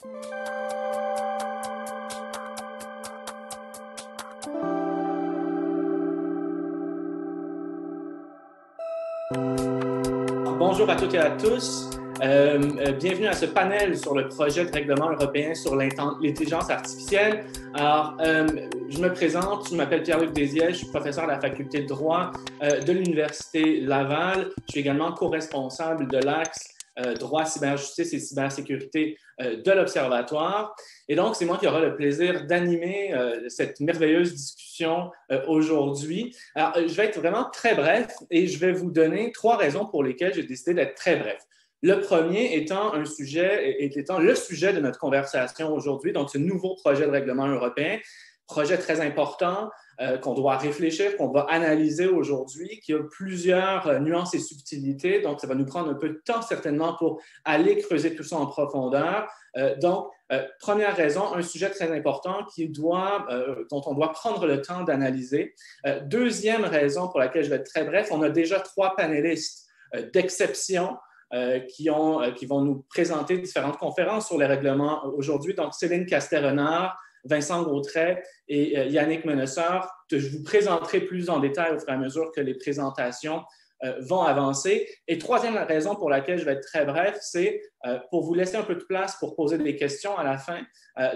Bonjour à toutes et à tous. Bienvenue à ce panel sur le projet de règlement européen sur l'intelligence artificielle. Alors, je me présente, je m'appelle Pierre-Luc Désiès, je suis professeur à la faculté de droit de l'Université Laval. Je suis également co-responsable de l'axe droit, cyberjustice et cybersécurité de l'Observatoire. Et donc, c'est moi qui aura le plaisir d'animer cette merveilleuse discussion aujourd'hui. Alors, je vais être vraiment très bref et je vais vous donner 3 raisons pour lesquelles j'ai décidé d'être très bref. Le premier étant le sujet de notre conversation aujourd'hui, donc ce nouveau projet de règlement européen, projet très important qu'on doit réfléchir, qu'on va analyser aujourd'hui, qui a plusieurs nuances et subtilités. Donc, ça va nous prendre un peu de temps certainement pour aller creuser tout ça en profondeur. Première raison, un sujet très important dont on doit prendre le temps d'analyser. Deuxième raison pour laquelle je vais être très bref, on a déjà 3 panélistes d'exception qui vont nous présenter différentes conférences sur les règlements aujourd'hui. Donc, Céline Castet-Renard, Vincent Gautret et Yannick Menesseur. Je vous présenterai plus en détail au fur et à mesure que les présentations vont avancer. Et troisième raison pour laquelle je vais être très bref, c'est pour vous laisser un peu de place pour poser des questions à la fin.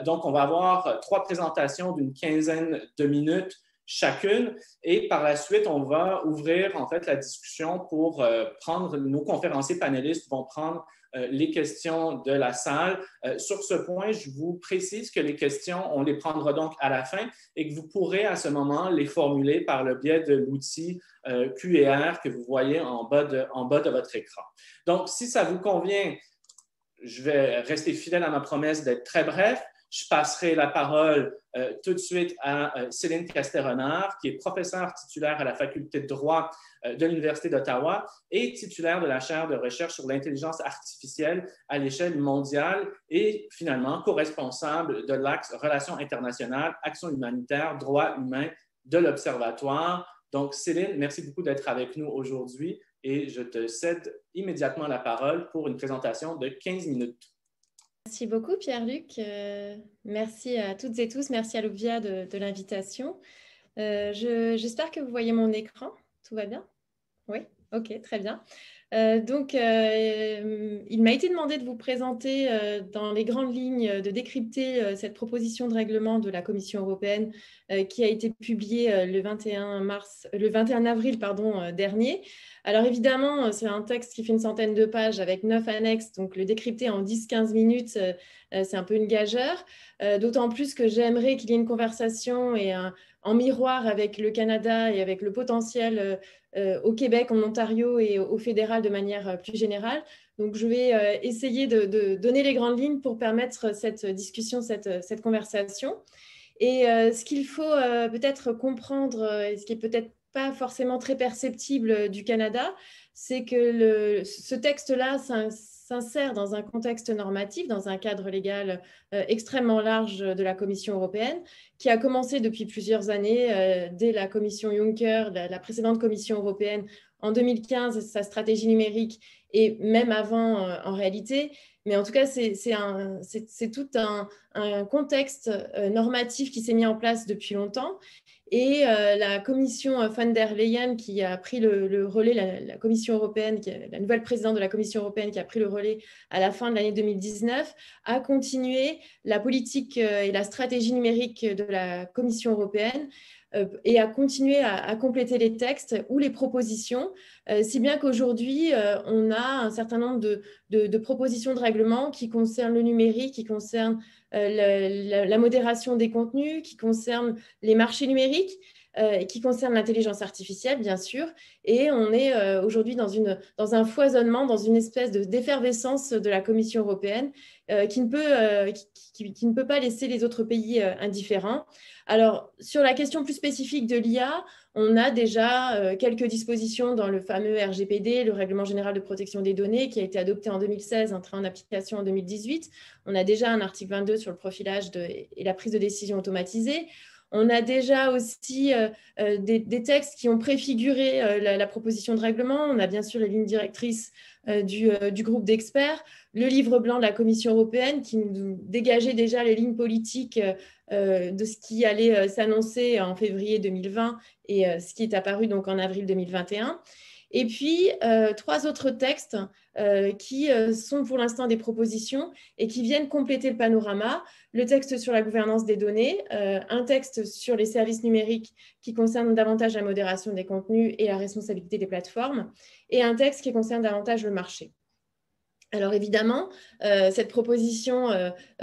Donc, on va avoir 3 présentations d'une quinzaine de minutes chacune. Et par la suite, on va ouvrir en fait la discussion pour nos conférenciers panélistes vont prendre les questions de la salle. Sur ce point, je vous précise que les questions, on les prendra donc à la fin et que vous pourrez à ce moment les formuler par le biais de l'outil Q&R que vous voyez en bas de votre écran. Donc, si ça vous convient, je vais rester fidèle à ma promesse d'être très bref. Je passerai la parole tout de suite à Céline Castet-Renard, qui est professeure titulaire à la faculté de droit de l'Université d'Ottawa et titulaire de la chaire de recherche sur l'intelligence artificielle à l'échelle mondiale et finalement co-responsable de l'axe Relations internationales, Action humanitaire, droits humains de l'Observatoire. Donc, Céline, merci beaucoup d'être avec nous aujourd'hui et je te cède immédiatement la parole pour une présentation de 15 minutes. Merci beaucoup, Pierre-Luc. Merci à toutes et tous. Merci à l'Obvia de l'invitation. J'espère que vous voyez mon écran. Tout va bien? Oui? Ok, très bien. Il m'a été demandé de vous présenter dans les grandes lignes, de décrypter cette proposition de règlement de la Commission européenne qui a été publiée le 21 avril dernier. Alors évidemment, c'est un texte qui fait une centaine de pages avec 9 annexes, donc le décrypter en 10-15 minutes, c'est un peu une gageure. D'autant plus que j'aimerais qu'il y ait une conversation en miroir avec le Canada et avec le potentiel au Québec, en Ontario et au fédéral de manière plus générale. Donc, je vais essayer de donner les grandes lignes pour permettre cette discussion, cette conversation. Et ce qu'il faut peut-être comprendre, et ce qui est peut-être pas forcément très perceptible du Canada, c'est que ce texte-là s'insère dans un contexte normatif, dans un cadre légal extrêmement large de la Commission européenne, qui a commencé depuis plusieurs années, dès la Commission Juncker, la précédente Commission européenne, en 2015, sa stratégie numérique, et même avant en réalité. Mais en tout cas, c'est tout un contexte normatif qui s'est mis en place depuis longtemps. Et la commission von der Leyen qui a pris le relais, la Commission européenne, la nouvelle présidente de la Commission européenne qui a pris le relais à la fin de l'année 2019, a continué la politique et la stratégie numérique de la Commission européenne et a continué à compléter les textes ou les propositions, si bien qu'aujourd'hui, on a un certain nombre de propositions de règlement qui concernent le numérique, qui concernent la modération des contenus, qui concernent les marchés numériques, qui concernent l'intelligence artificielle, bien sûr. Et on est aujourd'hui dans un foisonnement, dans une espèce d'effervescence de la Commission européenne qui ne peut pas laisser les autres pays indifférents. Alors, sur la question plus spécifique de l'IA, on a déjà quelques dispositions dans le fameux RGPD, le Règlement général de protection des données, qui a été adopté en 2016, entré en application en 2018. On a déjà un article 22 sur le profilage et la prise de décision automatisée. On a déjà aussi des textes qui ont préfiguré la proposition de règlement. On a bien sûr les lignes directrices du groupe d'experts, le livre blanc de la Commission européenne qui nous dégageait déjà les lignes politiques de ce qui allait s'annoncer en février 2020 et ce qui est apparu donc en avril 2021. Et puis, 3 autres textes qui sont pour l'instant des propositions et qui viennent compléter le panorama. Le texte sur la gouvernance des données, un texte sur les services numériques qui concerne davantage la modération des contenus et la responsabilité des plateformes, et un texte qui concerne davantage le marché. Alors évidemment, cette proposition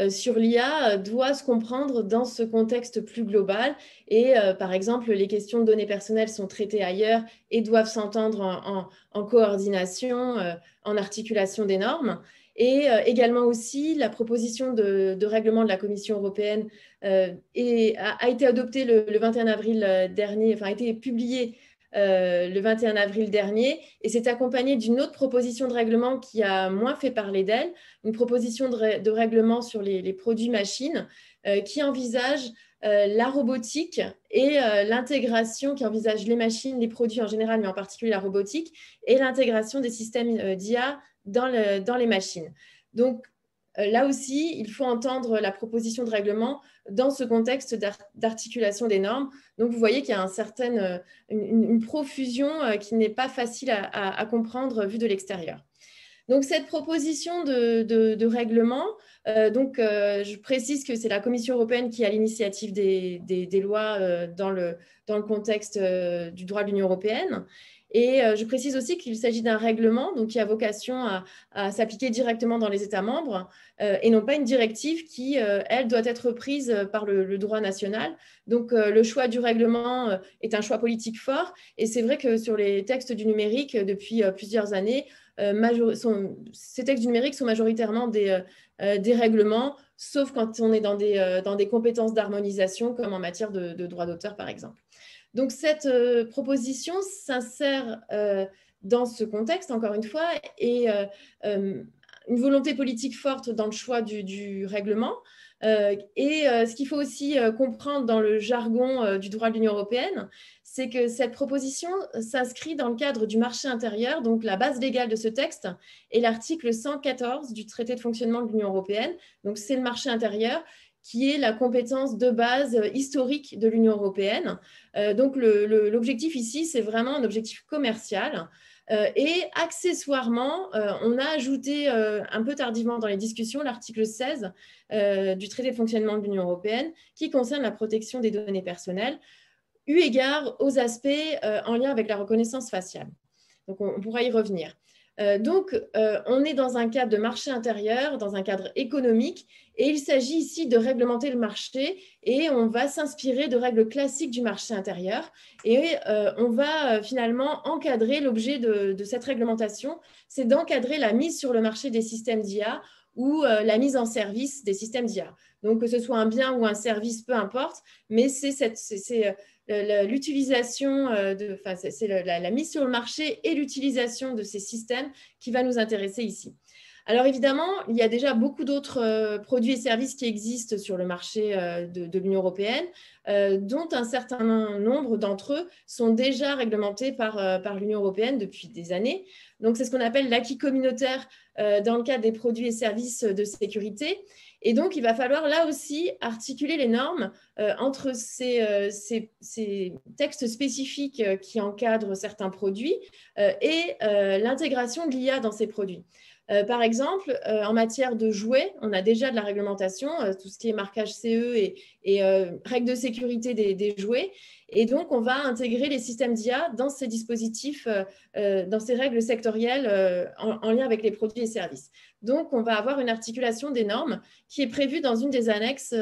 sur l'IA doit se comprendre dans ce contexte plus global et par exemple, les questions de données personnelles sont traitées ailleurs et doivent s'entendre en coordination, en articulation des normes. Et également aussi, la proposition de règlement de la Commission européenne a été adoptée le 21 avril dernier, enfin a été publiée le 21 avril dernier, et c'est accompagné d'une autre proposition de règlement qui a moins fait parler d'elle, une proposition de règlement sur les produits machines qui envisage la robotique et l'intégration, qui envisage les machines, les produits en général, mais en particulier la robotique, et l'intégration des systèmes d'IA dans les machines. Donc, là aussi, il faut entendre la proposition de règlement dans ce contexte d'articulation des normes. Donc, vous voyez qu'il y a une profusion qui n'est pas facile à comprendre vu de l'extérieur. Donc, cette proposition de règlement, je précise que c'est la Commission européenne qui a l'initiative des lois dans le contexte du droit de l'Union européenne. Et je précise aussi qu'il s'agit d'un règlement donc, qui a vocation à s'appliquer directement dans les États membres et non pas une directive qui, elle, doit être prise par le droit national. Donc, le choix du règlement est un choix politique fort. Et c'est vrai que sur les textes du numérique, depuis plusieurs années, ces textes du numérique sont majoritairement des règlements, sauf quand on est dans des compétences d'harmonisation, comme en matière de droit d'auteur, par exemple. Donc, cette proposition s'insère dans ce contexte, encore une fois, et une volonté politique forte dans le choix du règlement. Ce qu'il faut aussi comprendre dans le jargon du droit de l'Union européenne, c'est que cette proposition s'inscrit dans le cadre du marché intérieur. Donc, la base légale de ce texte est l'article 114 du traité de fonctionnement de l'Union européenne. Donc, c'est le marché intérieur qui est la compétence de base historique de l'Union européenne. Donc, l'objectif ici, c'est vraiment un objectif commercial. Et accessoirement, on a ajouté un peu tardivement dans les discussions l'article 16 du traité de fonctionnement de l'Union européenne qui concerne la protection des données personnelles, eu égard aux aspects en lien avec la reconnaissance faciale. Donc, on pourra y revenir. On est dans un cadre de marché intérieur, dans un cadre économique, et il s'agit ici de réglementer le marché et on va s'inspirer de règles classiques du marché intérieur et on va finalement encadrer l'objet de cette réglementation, c'est d'encadrer la mise sur le marché des systèmes d'IA ou la mise en service des systèmes d'IA. Donc, que ce soit un bien ou un service, peu importe, mais c'est l'utilisation, c'est la mise sur le marché et l'utilisation de ces systèmes qui va nous intéresser ici. Alors évidemment, il y a déjà beaucoup d'autres produits et services qui existent sur le marché de l'Union européenne, dont un certain nombre d'entre eux sont déjà réglementés par l'Union européenne depuis des années. Donc c'est ce qu'on appelle l'acquis communautaire dans le cadre des produits et services de sécurité. Et donc, il va falloir là aussi articuler les normes entre ces textes spécifiques qui encadrent certains produits et l'intégration de l'IA dans ces produits. Par exemple, en matière de jouets, on a déjà de la réglementation, tout ce qui est marquage CE et règles de sécurité des jouets. Et donc, on va intégrer les systèmes d'IA dans ces dispositifs, dans ces règles sectorielles en lien avec les produits et services. Donc, on va avoir une articulation des normes qui est prévue dans une des annexes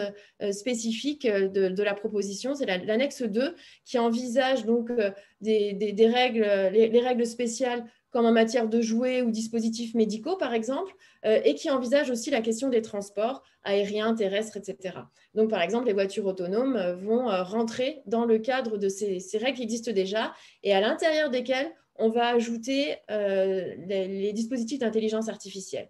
spécifiques de la proposition. C'est l'annexe 2 qui envisage donc des règles, les règles spéciales comme en matière de jouets ou dispositifs médicaux, par exemple, et qui envisage aussi la question des transports aériens, terrestres, etc. Donc, par exemple, les voitures autonomes vont rentrer dans le cadre de ces règles qui existent déjà et à l'intérieur desquelles on va ajouter les dispositifs d'intelligence artificielle.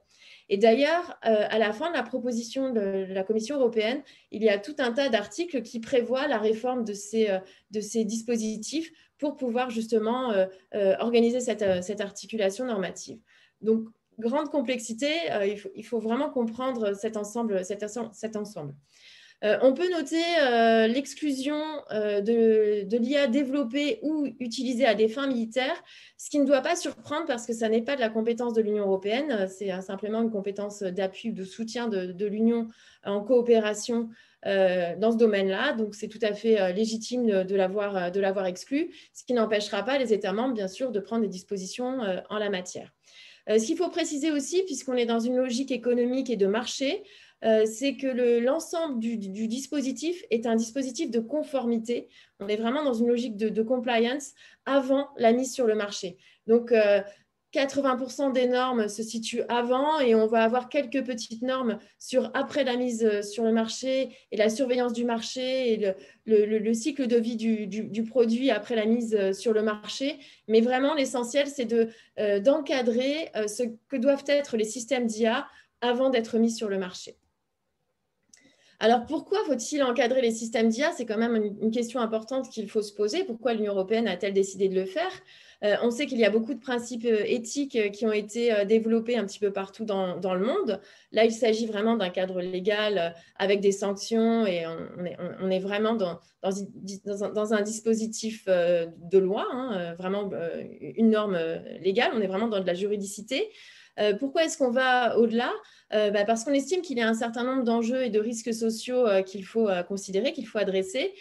Et d'ailleurs, à la fin de la proposition de la Commission européenne, il y a tout un tas d'articles qui prévoient la réforme de ces dispositifs pour pouvoir justement organiser cette articulation normative. Donc, grande complexité, il faut vraiment comprendre cet ensemble. On peut noter l'exclusion de l'IA développée ou utilisée à des fins militaires, ce qui ne doit pas surprendre parce que ça n'est pas de la compétence de l'Union européenne, c'est simplement une compétence d'appui ou de soutien de l'Union en coopération dans ce domaine-là. Donc, c'est tout à fait légitime de l'avoir exclu, ce qui n'empêchera pas les États membres, bien sûr, de prendre des dispositions en la matière. Ce qu'il faut préciser aussi, puisqu'on est dans une logique économique et de marché, c'est que l'ensemble du dispositif est un dispositif de conformité. On est vraiment dans une logique de compliance avant la mise sur le marché. Donc, 80% des normes se situent avant et on va avoir quelques petites normes après la mise sur le marché et la surveillance du marché et le cycle de vie du produit après la mise sur le marché. Mais vraiment, l'essentiel, c'est d'encadrer ce que doivent être les systèmes d'IA avant d'être mis sur le marché. Alors, pourquoi faut-il encadrer les systèmes d'IA? C'est quand même une question importante qu'il faut se poser. Pourquoi l'Union européenne a-t-elle décidé de le faire? On sait qu'il y a beaucoup de principes éthiques qui ont été développés un petit peu partout dans le monde. Là, il s'agit vraiment d'un cadre légal avec des sanctions et on est vraiment dans un dispositif de loi, hein, vraiment une norme légale. On est vraiment dans de la juridicité. Pourquoi est-ce qu'on va au-delà? Parce qu'on estime qu'il y a un certain nombre d'enjeux et de risques sociaux qu'il faut considérer, qu'il faut adresser,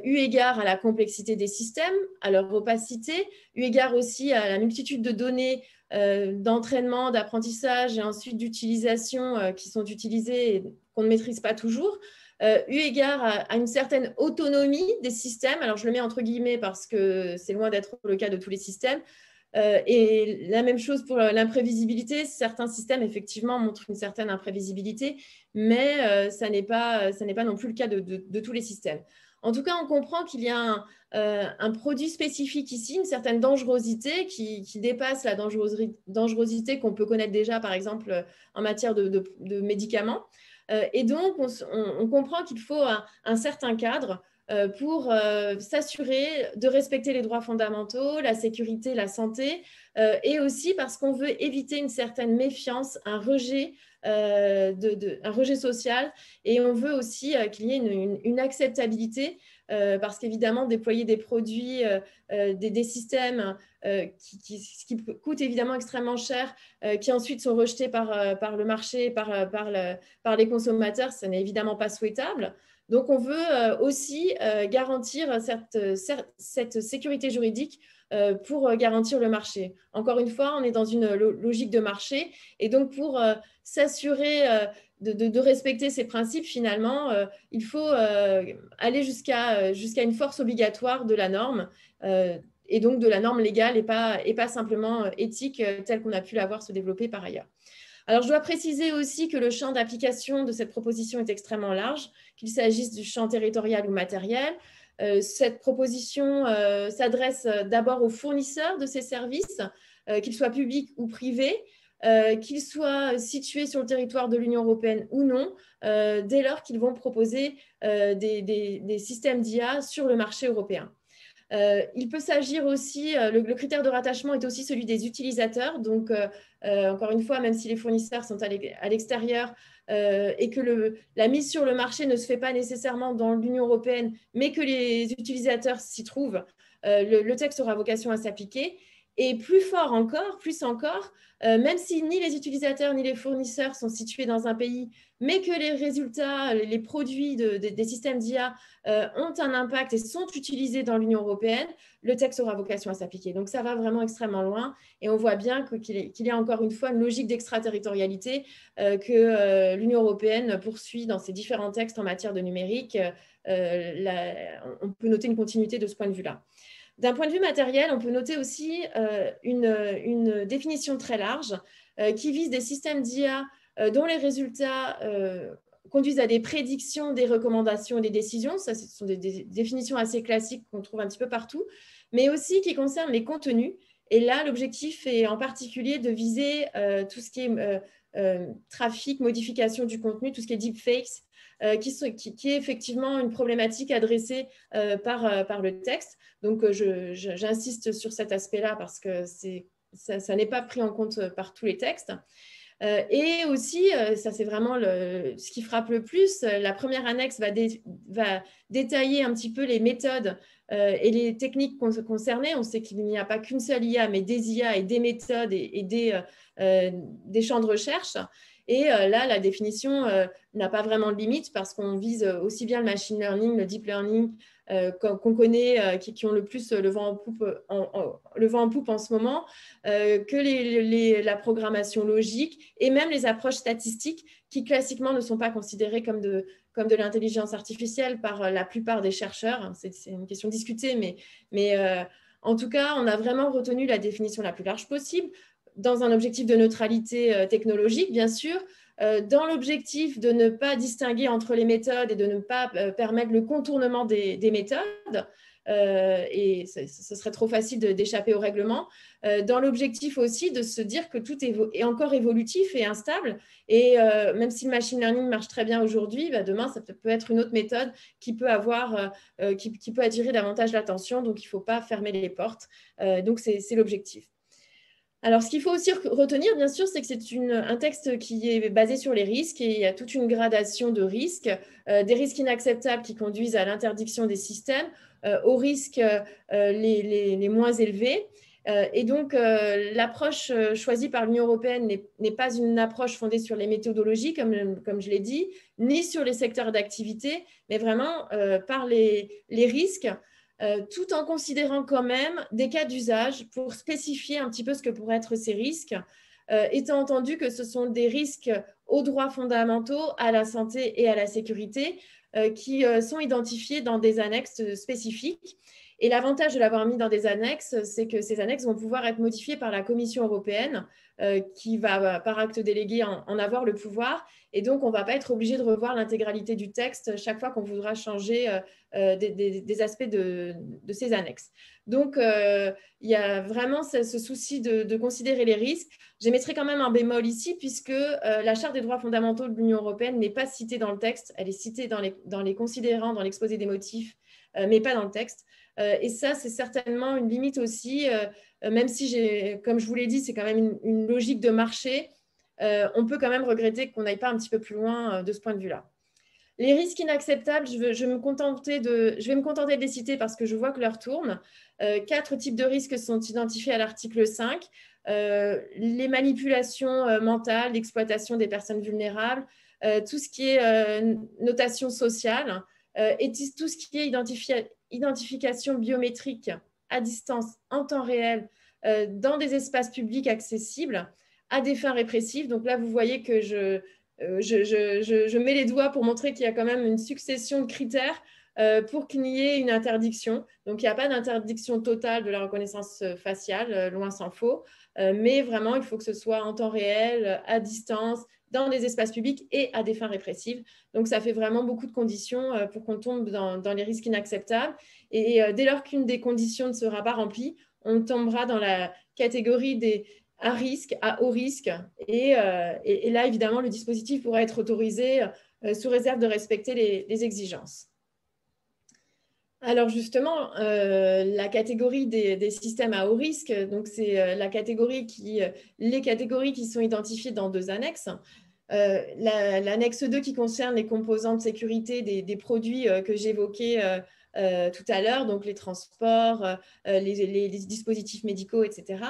eu égard à la complexité des systèmes, à leur opacité, eu égard aussi à la multitude de données d'entraînement, d'apprentissage et ensuite d'utilisation qui sont utilisées et qu'on ne maîtrise pas toujours, eu égard à une certaine autonomie des systèmes. Alors, je le mets entre guillemets parce que c'est loin d'être le cas de tous les systèmes. Et la même chose pour l'imprévisibilité. Certains systèmes, effectivement, montrent une certaine imprévisibilité, mais ça n'est pas non plus le cas de tous les systèmes. En tout cas, on comprend qu'il y a un produit spécifique ici, une certaine dangerosité qui dépasse la dangerosité qu'on peut connaître déjà, par exemple, en matière de médicaments. Et donc, on comprend qu'il faut un certain cadre pour s'assurer de respecter les droits fondamentaux, la sécurité, la santé, et aussi parce qu'on veut éviter une certaine méfiance, un rejet social, et on veut aussi qu'il y ait une acceptabilité, parce qu'évidemment, déployer des produits, des systèmes qui coûtent évidemment extrêmement cher, qui ensuite sont rejetés par le marché, par les consommateurs, ce n'est évidemment pas souhaitable. Donc, on veut aussi garantir cette sécurité juridique pour garantir le marché. Encore une fois, on est dans une logique de marché et donc pour s'assurer de respecter ces principes, finalement, il faut aller jusqu'à une force obligatoire de la norme et donc de la norme légale et pas simplement éthique telle qu'on a pu la voir se développer par ailleurs. Alors, je dois préciser aussi que le champ d'application de cette proposition est extrêmement large, qu'il s'agisse du champ territorial ou matériel. Cette proposition s'adresse d'abord aux fournisseurs de ces services, qu'ils soient publics ou privés, qu'ils soient situés sur le territoire de l'Union européenne ou non, dès lors qu'ils vont proposer des systèmes d'IA sur le marché européen. Il peut s'agir aussi, le critère de rattachement est aussi celui des utilisateurs. Donc, encore une fois, même si les fournisseurs sont à l'extérieur et que la mise sur le marché ne se fait pas nécessairement dans l'Union européenne, mais que les utilisateurs s'y trouvent, le texte aura vocation à s'appliquer. Et plus encore, même si ni les utilisateurs ni les fournisseurs sont situés dans un pays, mais que les résultats, les produits des systèmes d'IA ont un impact et sont utilisés dans l'Union européenne, le texte aura vocation à s'appliquer. Donc, ça va vraiment extrêmement loin et on voit bien qu'il y a encore une fois une logique d'extraterritorialité que l'Union européenne poursuit dans ses différents textes en matière de numérique. On peut noter une continuité de ce point de vue-là. D'un point de vue matériel, on peut noter aussi une définition très large qui vise des systèmes d'IA dont les résultats conduisent à des prédictions, des recommandations et des décisions. Ça, ce sont des définitions assez classiques qu'on trouve un petit peu partout, mais aussi qui concernent les contenus Et là, l'objectif est en particulier de viser tout ce qui est trafic, modification du contenu, tout ce qui est deepfakes, qui est effectivement une problématique adressée par le texte. Donc, j'insiste sur cet aspect-là parce que ça n'est pas pris en compte par tous les textes. Et aussi, ça c'est vraiment ce qui frappe le plus, la première annexe va détailler un petit peu les méthodes et les techniques concernées. On sait qu'il n'y a pas qu'une seule IA, mais des IA et des méthodes et des champs de recherche. Et là, la définition n'a pas vraiment de limite parce qu'on vise aussi bien le machine learning, le deep learning, qu'on connaît, qui ont le plus le vent en poupe en ce moment, que la programmation logique et même les approches statistiques qui classiquement ne sont pas considérées comme de l'intelligence artificielle par la plupart des chercheurs. C'est une question discutée, mais en tout cas, on a vraiment retenu la définition la plus large possible dans un objectif de neutralité technologique, bien sûr, dans l'objectif de ne pas distinguer entre les méthodes et de ne pas permettre le contournement des méthodes, et ce serait trop facile d'échapper au règlement, dans l'objectif aussi de se dire que tout est encore évolutif et instable, et même si le machine learning marche très bien aujourd'hui, demain, ça peut être une autre méthode qui peut qui peut attirer davantage l'attention, donc il ne faut pas fermer les portes. Donc, c'est l'objectif. Alors, ce qu'il faut aussi retenir, bien sûr, c'est que c'est un texte qui est basé sur les risques et il y a toute une gradation de risques, des risques inacceptables qui conduisent à l'interdiction des systèmes, aux risques les moins élevés. Et donc, l'approche choisie par l'Union européenne n'est pas une approche fondée sur les méthodologies, comme je l'ai dit, ni sur les secteurs d'activité, mais vraiment par les risques, tout en considérant quand même des cas d'usage pour spécifier un petit peu ce que pourraient être ces risques, étant entendu que ce sont des risques aux droits fondamentaux, à la santé et à la sécurité qui sont identifiés dans des annexes spécifiques. Et l'avantage de l'avoir mis dans des annexes, c'est que ces annexes vont pouvoir être modifiées par la Commission européenne, qui va, par acte délégué, en avoir le pouvoir. Et donc, on ne va pas être obligé de revoir l'intégralité du texte chaque fois qu'on voudra changer des aspects de ces annexes. Donc, il y a vraiment ce souci de considérer les risques. J'émettrai quand même un bémol ici, puisque la Charte des droits fondamentaux de l'Union européenne n'est pas citée dans le texte. Elle est citée dans les considérants, dans l'exposé des motifs, mais pas dans le texte. Et ça, c'est certainement une limite aussi, même si, comme je vous l'ai dit, c'est quand même une logique de marché, on peut quand même regretter qu'on n'aille pas un petit peu plus loin de ce point de vue-là. Les risques inacceptables, je vais me contenter de les citer parce que je vois que l'heure tourne. 4 types de risques sont identifiés à l'article 5. Les manipulations mentales, l'exploitation des personnes vulnérables, tout ce qui est notation sociale, et tout ce qui est identification biométrique à distance, en temps réel, dans des espaces publics accessibles à des fins répressives. Donc là, vous voyez que je mets les doigts pour montrer qu'il y a quand même une succession de critères pour qu'il y ait une interdiction. Donc, il n'y a pas d'interdiction totale de la reconnaissance faciale, loin s'en faut, mais vraiment, il faut que ce soit en temps réel, à distance, dans des espaces publics et à des fins répressives. Donc, ça fait vraiment beaucoup de conditions pour qu'on tombe dans les risques inacceptables. Et dès lors qu'une des conditions ne sera pas remplie, on tombera dans la catégorie des à risque, à haut risque. Et là, évidemment, le dispositif pourra être autorisé sous réserve de respecter les exigences. Alors justement, la catégorie des systèmes à haut risque, donc c'est les catégories qui sont identifiées dans 2 annexes. L'annexe 2 qui concerne les composants de sécurité des produits que j'évoquais tout à l'heure, donc les transports, les dispositifs médicaux, etc.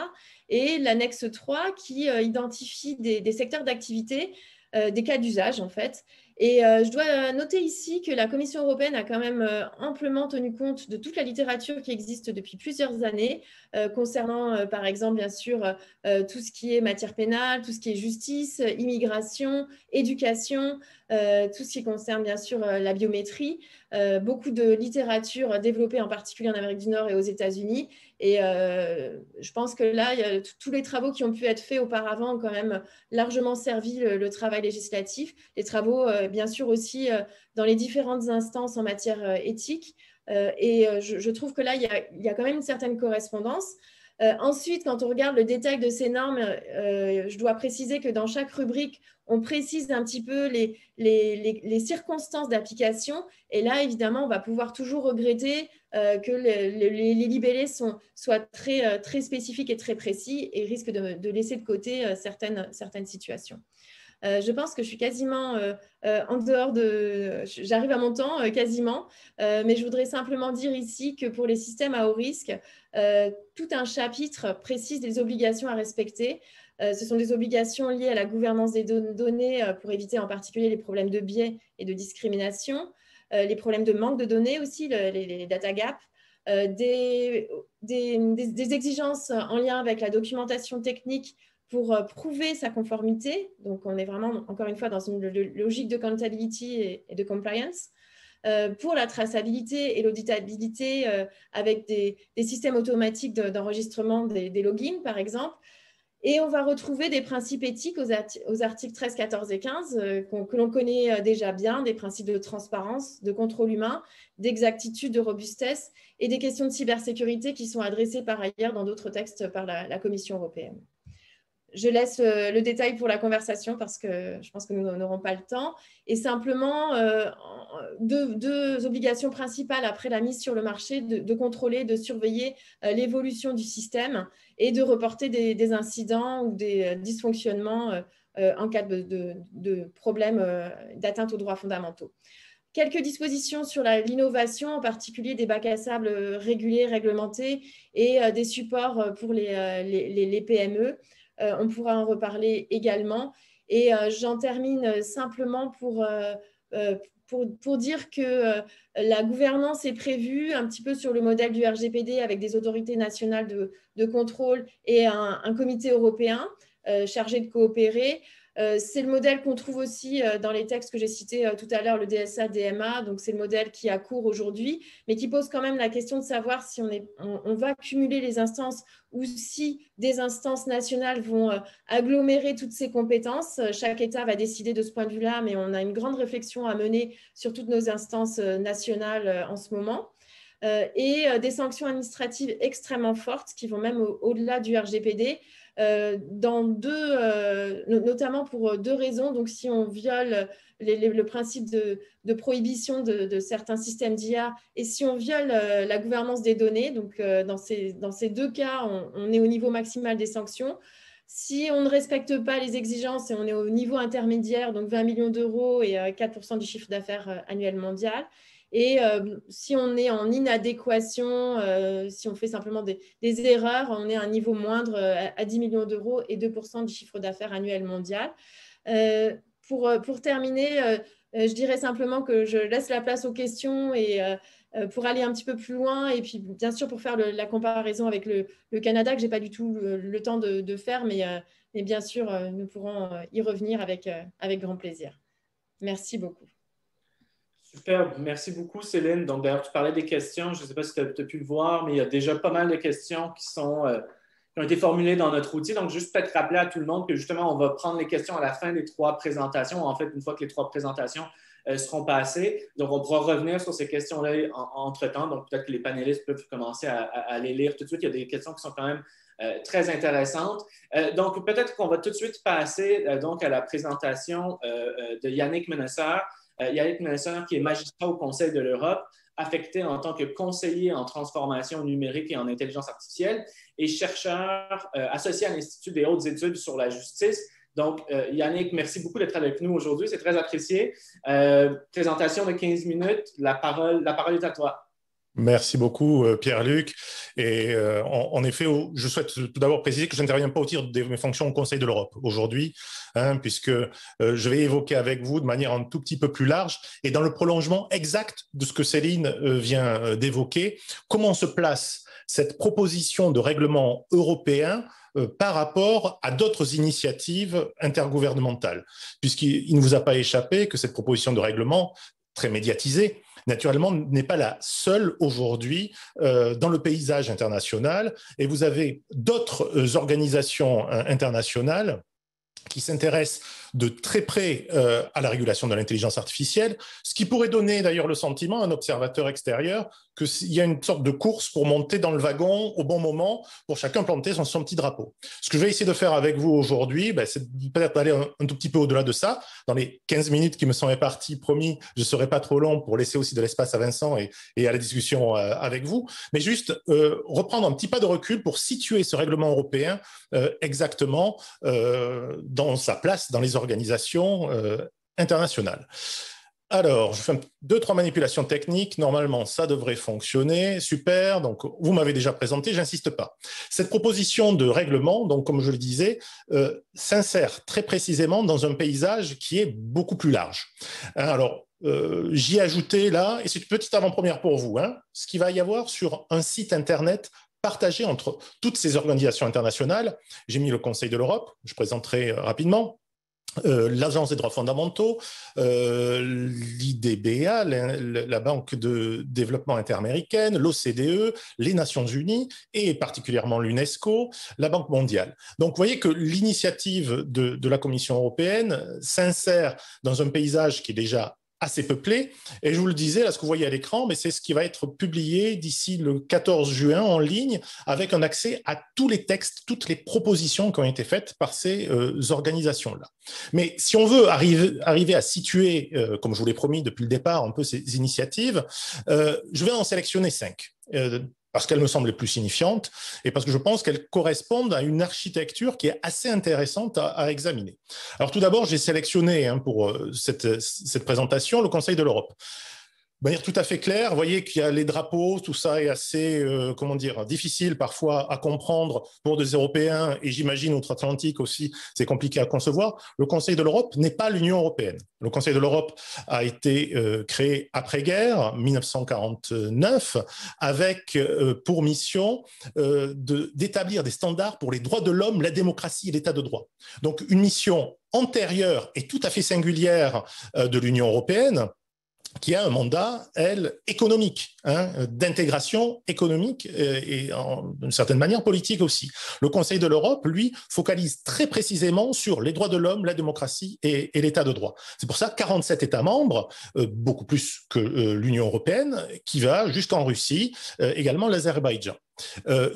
Et l'annexe 3 qui identifie des secteurs d'activité, des cas d'usage en fait. Et je dois noter ici que la Commission européenne a quand même amplement tenu compte de toute la littérature qui existe depuis plusieurs années concernant, par exemple, bien sûr, tout ce qui est matière pénale, tout ce qui est justice, immigration, éducation, tout ce qui concerne, bien sûr, la biométrie, beaucoup de littérature développée en particulier en Amérique du Nord et aux États-Unis. Et je pense que là, tous les travaux qui ont pu être faits auparavant ont quand même largement servi le travail législatif, les travaux bien sûr aussi dans les différentes instances en matière éthique. Et je trouve que là, il y a quand même une certaine correspondance. Ensuite, quand on regarde le détail de ces normes, je dois préciser que dans chaque rubrique, on précise un petit peu les circonstances d'application. Et là, évidemment, on va pouvoir toujours regretter que les libellés soient très spécifiques et très précis et risquent de laisser de côté certaines situations. Je pense que je suis quasiment en dehors de... J'arrive à mon temps quasiment, mais je voudrais simplement dire ici que pour les systèmes à haut risque, tout un chapitre précise des obligations à respecter. Ce sont des obligations liées à la gouvernance des données pour éviter en particulier les problèmes de biais et de discrimination, les problèmes de manque de données aussi, les data gaps, des exigences en lien avec la documentation technique pour prouver sa conformité. Donc, on est vraiment, encore une fois, dans une logique de accountability et de compliance. Pour la traçabilité et l'auditabilité avec des systèmes automatiques d'enregistrement des logins, par exemple. Et on va retrouver des principes éthiques aux articles 13, 14 et 15 que l'on connaît déjà bien, des principes de transparence, de contrôle humain, d'exactitude, de robustesse et des questions de cybersécurité qui sont adressées par ailleurs dans d'autres textes par la Commission européenne. Je laisse le détail pour la conversation parce que je pense que nous n'aurons pas le temps. Et simplement, deux obligations principales après la mise sur le marché, de contrôler, de surveiller l'évolution du système et de reporter des incidents ou des dysfonctionnements en cas de problèmes d'atteinte aux droits fondamentaux. Quelques dispositions sur l'innovation, en particulier des bacs à sable réguliers, réglementés et des supports pour les PME. On pourra en reparler également. Et j'en termine simplement pour dire que la gouvernance est prévue un petit peu sur le modèle du RGPD avec des autorités nationales de contrôle et un comité européen chargé de coopérer. C'est le modèle qu'on trouve aussi dans les textes que j'ai cités tout à l'heure, le DSA, DMA. Donc, c'est le modèle qui a cours aujourd'hui, mais qui pose quand même la question de savoir si on va cumuler les instances ou si des instances nationales vont agglomérer toutes ces compétences. Chaque État va décider de ce point de vue-là, mais on a une grande réflexion à mener sur toutes nos instances nationales en ce moment. Et des sanctions administratives extrêmement fortes qui vont même au-delà du RGPD. Notamment pour deux raisons. Donc, si on viole le principe de prohibition de certains systèmes d'IA et si on viole la gouvernance des données, donc dans ces deux cas, on est au niveau maximal des sanctions. Si on ne respecte pas les exigences et on est au niveau intermédiaire, donc 20 millions d'euros et 4% du chiffre d'affaires annuel mondial. Et si on est en inadéquation, si on fait simplement des erreurs, on est à un niveau moindre à 10 millions d'euros et 2% du chiffre d'affaires annuel mondial. Pour terminer, je dirais simplement que je laisse la place aux questions et pour aller un petit peu plus loin et puis bien sûr pour faire la comparaison avec le Canada que je n'ai pas du tout le temps de faire, mais bien sûr, nous pourrons y revenir avec grand plaisir. Merci beaucoup. Super, merci beaucoup Céline. Donc d'ailleurs, tu parlais des questions, je ne sais pas si tu as pu le voir, mais il y a déjà pas mal de questions qui ont été formulées dans notre outil. Donc juste peut-être rappeler à tout le monde que justement, on va prendre les questions à la fin des trois présentations, en fait, une fois que les trois présentations seront passées. Donc on pourra revenir sur ces questions-là entre-temps. Donc peut-être que les panélistes peuvent commencer à les lire tout de suite. Il y a des questions qui sont quand même très intéressantes. Donc peut-être qu'on va tout de suite passer donc à la présentation de Yannick Menesser. Yannick Menesser, qui est magistrat au Conseil de l'Europe, affecté en tant que conseiller en transformation numérique et en intelligence artificielle et chercheur associé à l'Institut des hautes études sur la justice. Donc, Yannick, merci beaucoup d'être avec nous aujourd'hui. C'est très apprécié. Présentation de 15 minutes. La parole est à toi. Merci beaucoup, Pierre-Luc. Et en effet, je souhaite tout d'abord préciser que je n'interviens pas au titre de mes fonctions au Conseil de l'Europe aujourd'hui, puisque je vais évoquer avec vous de manière un tout petit peu plus large et dans le prolongement exact de ce que Céline vient d'évoquer, comment se place cette proposition de règlement européen par rapport à d'autres initiatives intergouvernementales, puisqu'il ne vous a pas échappé que cette proposition de règlement très médiatisée, naturellement, n'est pas la seule aujourd'hui dans le paysage international. Et vous avez d'autres organisations internationales qui s'intéressent de très près à la régulation de l'intelligence artificielle, ce qui pourrait donner d'ailleurs le sentiment à un observateur extérieur qu'il y a une sorte de course pour monter dans le wagon au bon moment, pour chacun planter son petit drapeau. Ce que je vais essayer de faire avec vous aujourd'hui, c'est peut-être d'aller un tout petit peu au-delà de ça. Dans les 15 minutes qui me sont imparties, promis, je ne serai pas trop long pour laisser aussi de l'espace à Vincent et à la discussion avec vous, mais juste reprendre un petit pas de recul pour situer ce règlement européen exactement dans sa place dans les organisations internationales. Alors, je fais 2-3 manipulations techniques. Normalement, ça devrait fonctionner. Super. Donc, vous m'avez déjà présenté, j'insiste pas. Cette proposition de règlement, donc, comme je le disais, s'insère très précisément dans un paysage qui est beaucoup plus large. Alors, j'y ai ajouté là, et c'est une petite avant-première pour vous, ce qu'il va y avoir sur un site Internet partagé entre toutes ces organisations internationales. J'ai mis le Conseil de l'Europe, je présenterai rapidement. L'Agence des droits fondamentaux, l'IDBA, la Banque de développement interaméricaine, l'OCDE, les Nations Unies et particulièrement l'UNESCO, la Banque mondiale. Donc, vous voyez que l'initiative de la Commission européenne s'insère dans un paysage qui est déjà assez peuplé. Et je vous le disais, là, ce que vous voyez à l'écran, mais c'est ce qui va être publié d'ici le 14 juin en ligne, avec un accès à tous les textes, toutes les propositions qui ont été faites par ces organisations-là. Mais si on veut arriver à situer, comme je vous l'ai promis depuis le départ, un peu ces initiatives, je vais en sélectionner 5. Parce qu'elles me semblent les plus signifiantes et parce que je pense qu'elles correspondent à une architecture qui est assez intéressante à examiner. Alors tout d'abord, j'ai sélectionné pour cette présentation le Conseil de l'Europe. De manière tout à fait claire, vous voyez qu'il y a les drapeaux, tout ça est assez, difficile parfois à comprendre pour des Européens, et j'imagine outre-Atlantique aussi, c'est compliqué à concevoir. Le Conseil de l'Europe n'est pas l'Union européenne. Le Conseil de l'Europe a été créé après-guerre, 1949, avec pour mission d'établir des standards pour les droits de l'homme, la démocratie et l'état de droit. Donc une mission antérieure et tout à fait singulière de l'Union européenne, qui a un mandat, elle, économique, d'intégration économique et d'une certaine manière politique aussi. Le Conseil de l'Europe, lui, focalise très précisément sur les droits de l'homme, la démocratie et l'état de droit. C'est pour ça 47 États membres, beaucoup plus que l'Union européenne, qui va jusqu'en Russie, également l'Azerbaïdjan.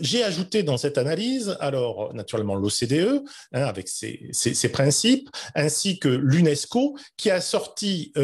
J'ai ajouté dans cette analyse, alors naturellement l'OCDE, avec ses principes, ainsi que l'UNESCO, qui a sorti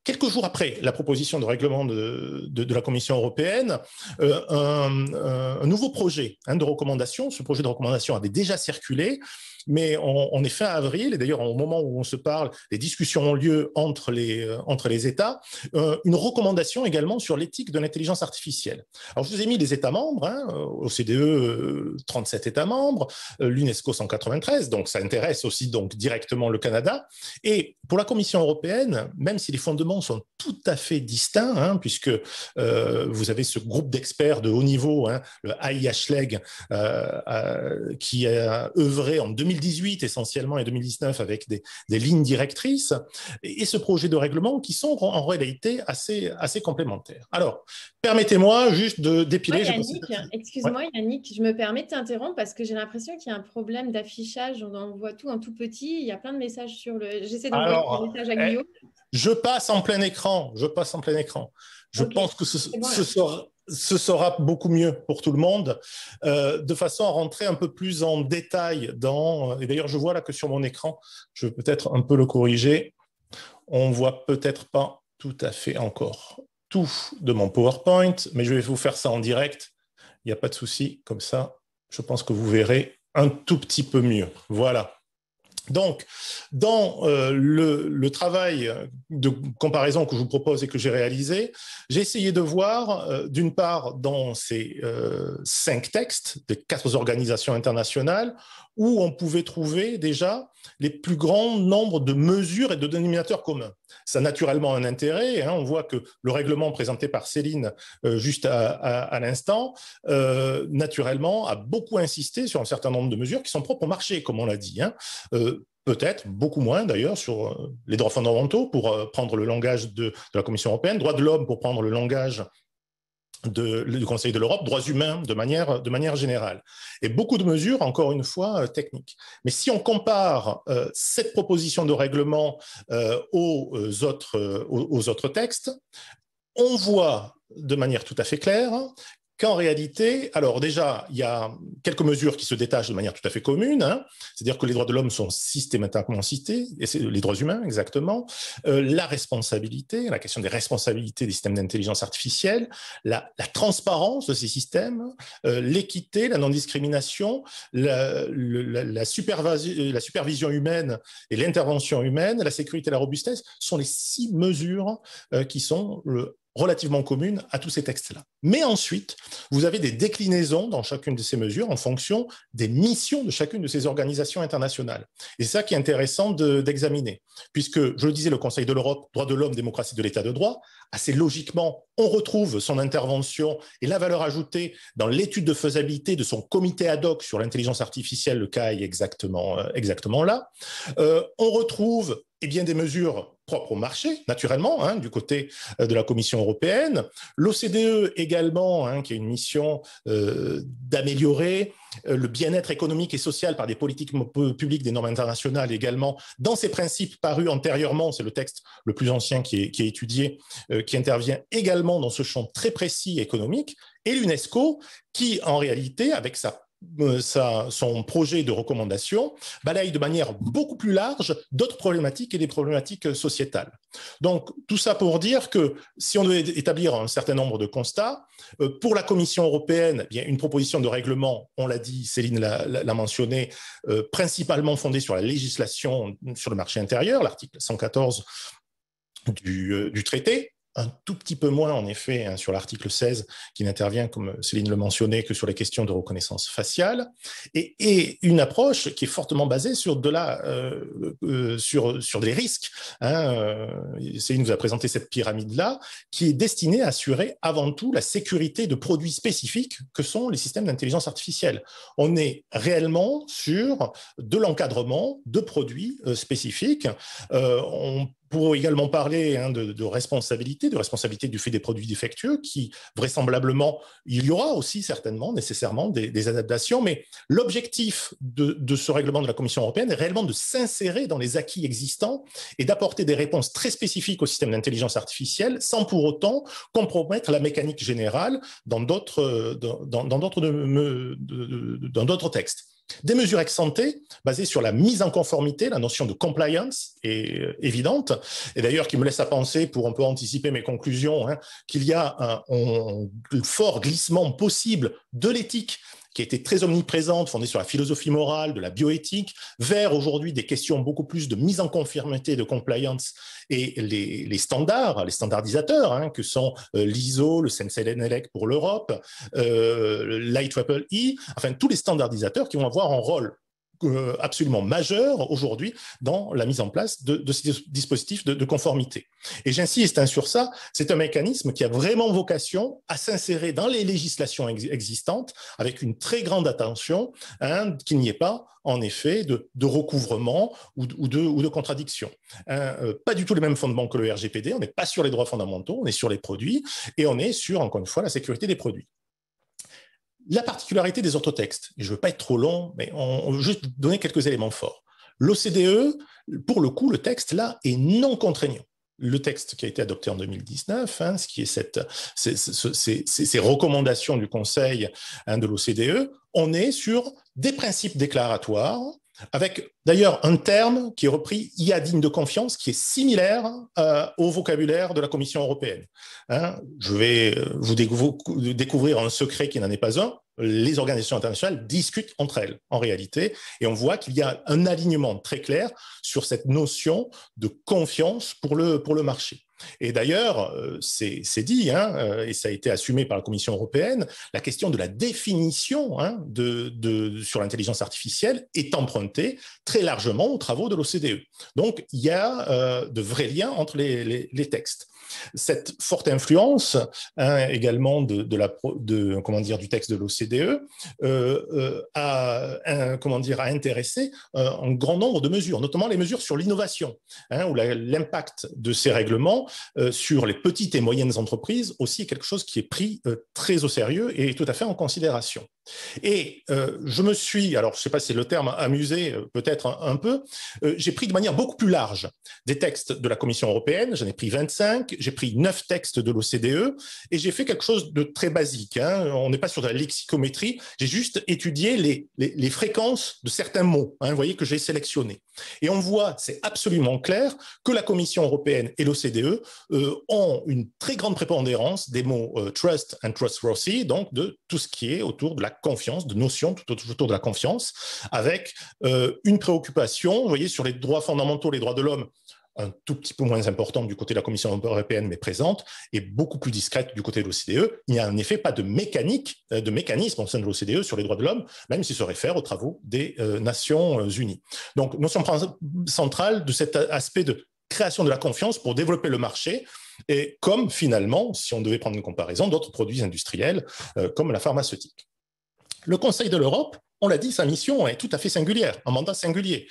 quelques jours après la proposition de règlement de la Commission européenne, un nouveau projet de recommandation. Ce projet de recommandation avait déjà circulé, mais on est fin avril, et d'ailleurs au moment où on se parle, les discussions ont lieu entre les États, une recommandation également sur l'éthique de l'intelligence artificielle. Alors je vous ai mis les États membres, OCDE 37 États membres, l'UNESCO 193, donc ça intéresse aussi donc directement le Canada, et pour la Commission européenne, même si les fondements sont tout à fait distincts, puisque vous avez ce groupe d'experts de haut niveau, le IHLEG, qui a œuvré en 2018 essentiellement et 2019 avec des lignes directrices, et ce projet de règlement qui sont en réalité assez complémentaires. Alors, permettez-moi juste de dépiler. Excuse-moi Yannick, je me permets de t'interrompre parce que j'ai l'impression qu'il y a un problème d'affichage, on voit tout en tout petit, il y a plein de messages sur le... J'essaie d'envoyer un message à Guillaume. Je passe en plein écran. Je pense que ce sera beaucoup mieux pour tout le monde, de façon à rentrer un peu plus en détail dans... Et d'ailleurs, je vois là que sur mon écran, je vais peut-être un peu le corriger. On ne voit peut-être pas tout à fait encore tout de mon PowerPoint, mais je vais vous faire ça en direct. Il n'y a pas de souci. Comme ça, je pense que vous verrez un tout petit peu mieux. Voilà. Donc, dans le travail de comparaison que je vous propose et que j'ai réalisé, j'ai essayé de voir, d'une part, dans ces 5 textes des 4 organisations internationales, où on pouvait trouver déjà les plus grands nombres de mesures et de dénominateurs communs. Ça a naturellement un intérêt. On voit que le règlement présenté par Céline juste à l'instant, naturellement, a beaucoup insisté sur un certain nombre de mesures qui sont propres au marché, comme on l'a dit. Peut-être, beaucoup moins d'ailleurs, sur les droits fondamentaux, pour prendre le langage de la Commission européenne, droits de l'homme pour prendre le langage du Conseil de l'Europe, droits humains de manière générale. Et beaucoup de mesures, encore une fois, techniques. Mais si on compare cette proposition de règlement aux autres textes, on voit de manière tout à fait claire qu'en réalité, alors déjà, il y a quelques mesures qui se détachent de manière tout à fait commune, hein, c'est-à-dire que les droits de l'homme sont systématiquement cités, et c'est les droits humains exactement, la responsabilité, la question des responsabilités des systèmes d'intelligence artificielle, la transparence de ces systèmes, l'équité, la non-discrimination, la supervision humaine et l'intervention humaine, la sécurité et la robustesse sont les 6 mesures qui sont relativement communes à tous ces textes-là. Mais ensuite, vous avez des déclinaisons dans chacune de ces mesures en fonction des missions de chacune de ces organisations internationales. Et c'est ça qui est intéressant d'examiner, puisque, je le disais, le Conseil de l'Europe, droits de l'homme, démocratie de l'état de droit, assez logiquement, on retrouve son intervention et la valeur ajoutée dans l'étude de faisabilité de son comité ad hoc sur l'intelligence artificielle, le cas est exactement là. On retrouve des mesures propres au marché, naturellement, hein, du côté de la Commission européenne. L'OCDE également, hein, qui a une mission d'améliorer le bien-être économique et social par des politiques publiques, des normes internationales également, dans ces principes parus antérieurement, c'est le texte le plus ancien qui est étudié, qui intervient également dans ce champ très précis économique, et l'UNESCO qui, en réalité, avec son projet de recommandation, balaye de manière beaucoup plus large d'autres problématiques et des problématiques sociétales. Donc, tout ça pour dire que si on devait établir un certain nombre de constats, pour la Commission européenne, bien, une proposition de règlement, on l'a dit, Céline l'a mentionné, principalement fondée sur la législation sur le marché intérieur, l'article 114 du traité, un tout petit peu moins, en effet, hein, sur l'article 16, qui n'intervient, comme Céline le mentionnait, que sur les questions de reconnaissance faciale, et une approche qui est fortement basée sur sur des risques. Hein. Céline nous a présenté cette pyramide-là, qui est destinée à assurer avant tout la sécurité de produits spécifiques que sont les systèmes d'intelligence artificielle. On est réellement sur de l'encadrement de produits spécifiques. On pourrait également parler de responsabilité du fait des produits défectueux, qui vraisemblablement, il y aura aussi certainement, nécessairement, des adaptations, mais l'objectif de ce règlement de la Commission européenne est réellement de s'insérer dans les acquis existants et d'apporter des réponses très spécifiques au système d'intelligence artificielle, sans pour autant compromettre la mécanique générale dans d'autres textes. Des mesures ex ante basées sur la mise en conformité, la notion de compliance est évidente, et d'ailleurs qui me laisse à penser, pour un peu anticiper mes conclusions, hein, qu'il y a un fort glissement possible de l'éthique qui était très omniprésente, fondée sur la philosophie morale, de la bioéthique, vers aujourd'hui des questions beaucoup plus de mise en conformité, de compliance, et les standardisateurs, hein, que sont l'ISO, le CNCLNELEC pour l'Europe, l'IEEE, enfin tous les standardisateurs qui vont avoir un rôle absolument majeur aujourd'hui dans la mise en place de ces dispositifs de conformité. Et j'insiste sur ça, c'est un mécanisme qui a vraiment vocation à s'insérer dans les législations existantes avec une très grande attention, hein, qu'il n'y ait pas en effet de recouvrement ou de contradiction. Pas du tout les mêmes fondements que le RGPD, on n'est pas sur les droits fondamentaux, on est sur les produits et on est sur, encore une fois, la sécurité des produits. La particularité des autres textes, et je ne veux pas être trop long, mais on veut juste donner quelques éléments forts. L'OCDE, pour le coup, le texte là est non contraignant. Le texte qui a été adopté en 2019, hein, ce qui est ces recommandations du Conseil, hein, de l'OCDE, on est sur des principes déclaratoires, avec d'ailleurs un terme qui est repris, IA digne de confiance, qui est similaire au vocabulaire de la Commission européenne. Hein, je vais vous découvrir un secret qui n'en est pas un. Les organisations internationales discutent entre elles, en réalité, et on voit qu'il y a un alignement très clair sur cette notion de confiance pour le marché. Et d'ailleurs, c'est dit, hein, et ça a été assumé par la Commission européenne, la question de la définition, hein, sur l'intelligence artificielle est empruntée très largement aux travaux de l'OCDE. Donc, il y a de vrais liens entre les textes. Cette forte influence, hein, également du texte de l'OCDE a intéressé un grand nombre de mesures, notamment les mesures sur l'innovation, hein, où l'impact de ces règlements sur les petites et moyennes entreprises aussi est quelque chose qui est pris très au sérieux et tout à fait en considération. Et je me suis, alors je ne sais pas si c'est le terme amusé, peut-être un peu, j'ai pris de manière beaucoup plus large des textes de la Commission européenne, j'en ai pris 25, j'ai pris 9 textes de l'OCDE et j'ai fait quelque chose de très basique. On n'est pas sur de la lexicométrie, j'ai juste étudié les fréquences de certains mots, vous voyez, que j'ai sélectionnés. Et on voit, c'est absolument clair, que la Commission européenne et l'OCDE ont une très grande prépondérance des mots trust and trustworthy, donc de tout ce qui est autour de la confiance, de notions tout autour de la confiance, avec une préoccupation, vous voyez, sur les droits fondamentaux, les droits de l'homme, un tout petit peu moins importante du côté de la Commission européenne, mais présente, et beaucoup plus discrète du côté de l'OCDE. Il n'y a en effet pas de mécanisme au sein de l'OCDE sur les droits de l'homme, même s'il se réfère aux travaux des Nations Unies. Donc, notion centrale de cet aspect de création de la confiance pour développer le marché, et comme finalement, si on devait prendre une comparaison, d'autres produits industriels comme la pharmaceutique. Le Conseil de l'Europe, on l'a dit, sa mission est tout à fait singulière, un mandat singulier.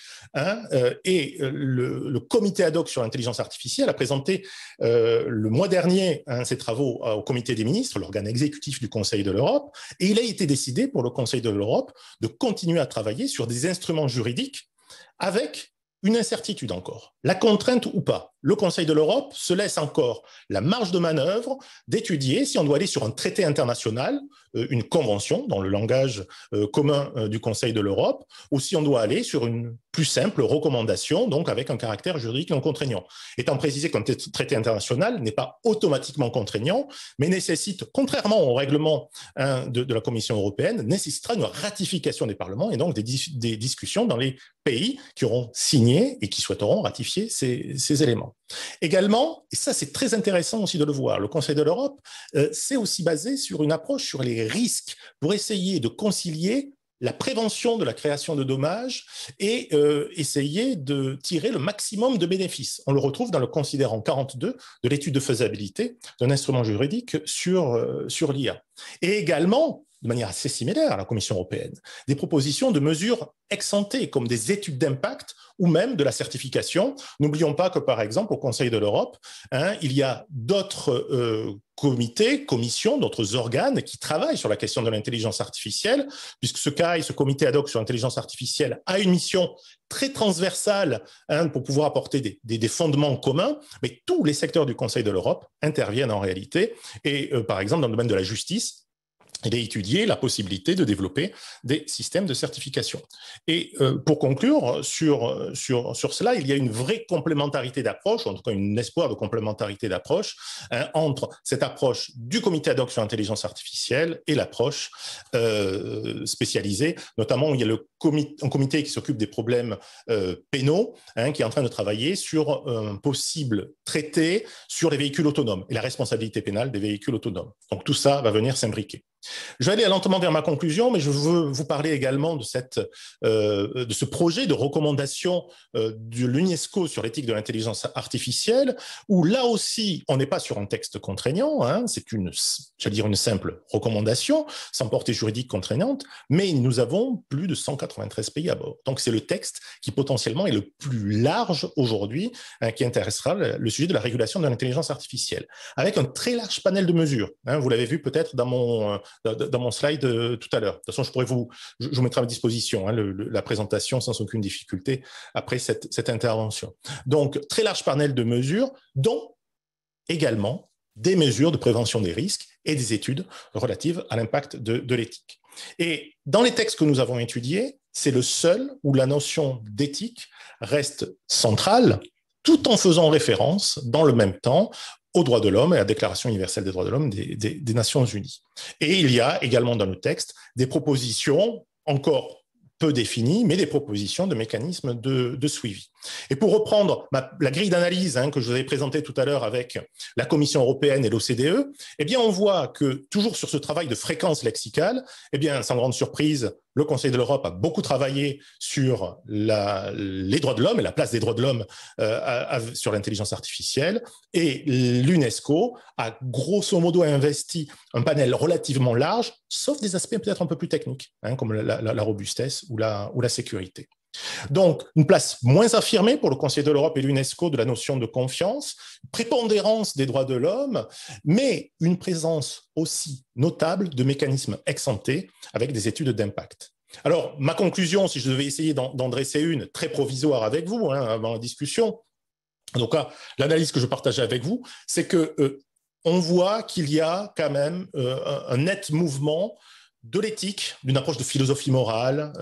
Et le comité ad hoc sur l'intelligence artificielle a présenté le mois dernier ses travaux au comité des ministres, l'organe exécutif du Conseil de l'Europe, et il a été décidé pour le Conseil de l'Europe de continuer à travailler sur des instruments juridiques avec une incertitude encore, la contrainte ou pas. Le Conseil de l'Europe se laisse encore la marge de manœuvre d'étudier si on doit aller sur un traité international, une convention dans le langage commun du Conseil de l'Europe, ou si on doit aller sur une plus simple recommandation, donc avec un caractère juridique non contraignant. Étant précisé qu'un traité international n'est pas automatiquement contraignant, mais nécessite, contrairement au règlement de la Commission européenne, nécessitera une ratification des parlements et donc des discussions dans les pays qui auront signé et qui souhaiteront ratifier ces éléments. Également, et ça c'est très intéressant aussi de le voir, le Conseil de l'Europe s'est aussi basé sur une approche sur les risques pour essayer de concilier la prévention de la création de dommages et essayer de tirer le maximum de bénéfices. On le retrouve dans le considérant 42 de l'étude de faisabilité d'un instrument juridique sur l'IA. Et également, de manière assez similaire à la Commission européenne, des propositions de mesures ex-ante, comme des études d'impact ou même de la certification. N'oublions pas que, par exemple, au Conseil de l'Europe, il y a d'autres comités, commissions, d'autres organes qui travaillent sur la question de l'intelligence artificielle, puisque ce comité ad hoc sur l'intelligence artificielle a une mission très transversale pour pouvoir apporter des fondements communs, mais tous les secteurs du Conseil de l'Europe interviennent en réalité. Et par exemple, dans le domaine de la justice, il a étudié la possibilité de développer des systèmes de certification. Et pour conclure sur cela, il y a une vraie complémentarité d'approche, en tout cas un espoir de complémentarité d'approche entre cette approche du comité ad hoc sur l'intelligence artificielle et l'approche spécialisée. Notamment, il y a un comité qui s'occupe des problèmes pénaux, qui est en train de travailler sur un possible traité sur les véhicules autonomes et la responsabilité pénale des véhicules autonomes. Donc tout ça va venir s'imbriquer. Je vais aller lentement vers ma conclusion, mais je veux vous parler également de ce projet de recommandation de l'UNESCO sur l'éthique de l'intelligence artificielle, où là aussi, on n'est pas sur un texte contraignant, c'est une simple recommandation, sans portée juridique contraignante, mais nous avons plus de 193 pays à bord. Donc c'est le texte qui potentiellement est le plus large aujourd'hui, qui intéressera le sujet de la régulation de l'intelligence artificielle, avec un très large panel de mesures. Vous l'avez vu peut-être dans mon slide tout à l'heure. De toute façon, je vous mettrai à disposition la présentation sans aucune difficulté après cette intervention. Donc, très large panel de mesures, dont également des mesures de prévention des risques et des études relatives à l'impact de l'éthique. Et dans les textes que nous avons étudiés, c'est le seul où la notion d'éthique reste centrale, tout en faisant référence, dans le même temps, aux droits de l'homme et à la Déclaration universelle des droits de l'homme des Nations Unies. Et il y a également dans le texte des propositions encore peu définies, mais des propositions de mécanismes de suivi. Et pour reprendre la grille d'analyse que je vous avais présentée tout à l'heure avec la Commission européenne et l'OCDE, eh bien on voit que toujours sur ce travail de fréquence lexicale, eh bien sans grande surprise, le Conseil de l'Europe a beaucoup travaillé sur les droits de l'homme et la place des droits de l'homme sur l'intelligence artificielle, et l'UNESCO a grosso modo investi un panel relativement large, sauf des aspects peut-être un peu plus techniques, comme la robustesse ou la sécurité. Donc, une place moins affirmée pour le Conseil de l'Europe et l'UNESCO de la notion de confiance, prépondérance des droits de l'homme, mais une présence aussi notable de mécanismes ex ante avec des études d'impact. Alors, ma conclusion, si je devais essayer d'en dresser une très provisoire avec vous, avant la discussion, donc l'analyse que je partageais avec vous, c'est que on voit qu'il y a quand même un net mouvement de l'éthique, d'une approche de philosophie morale,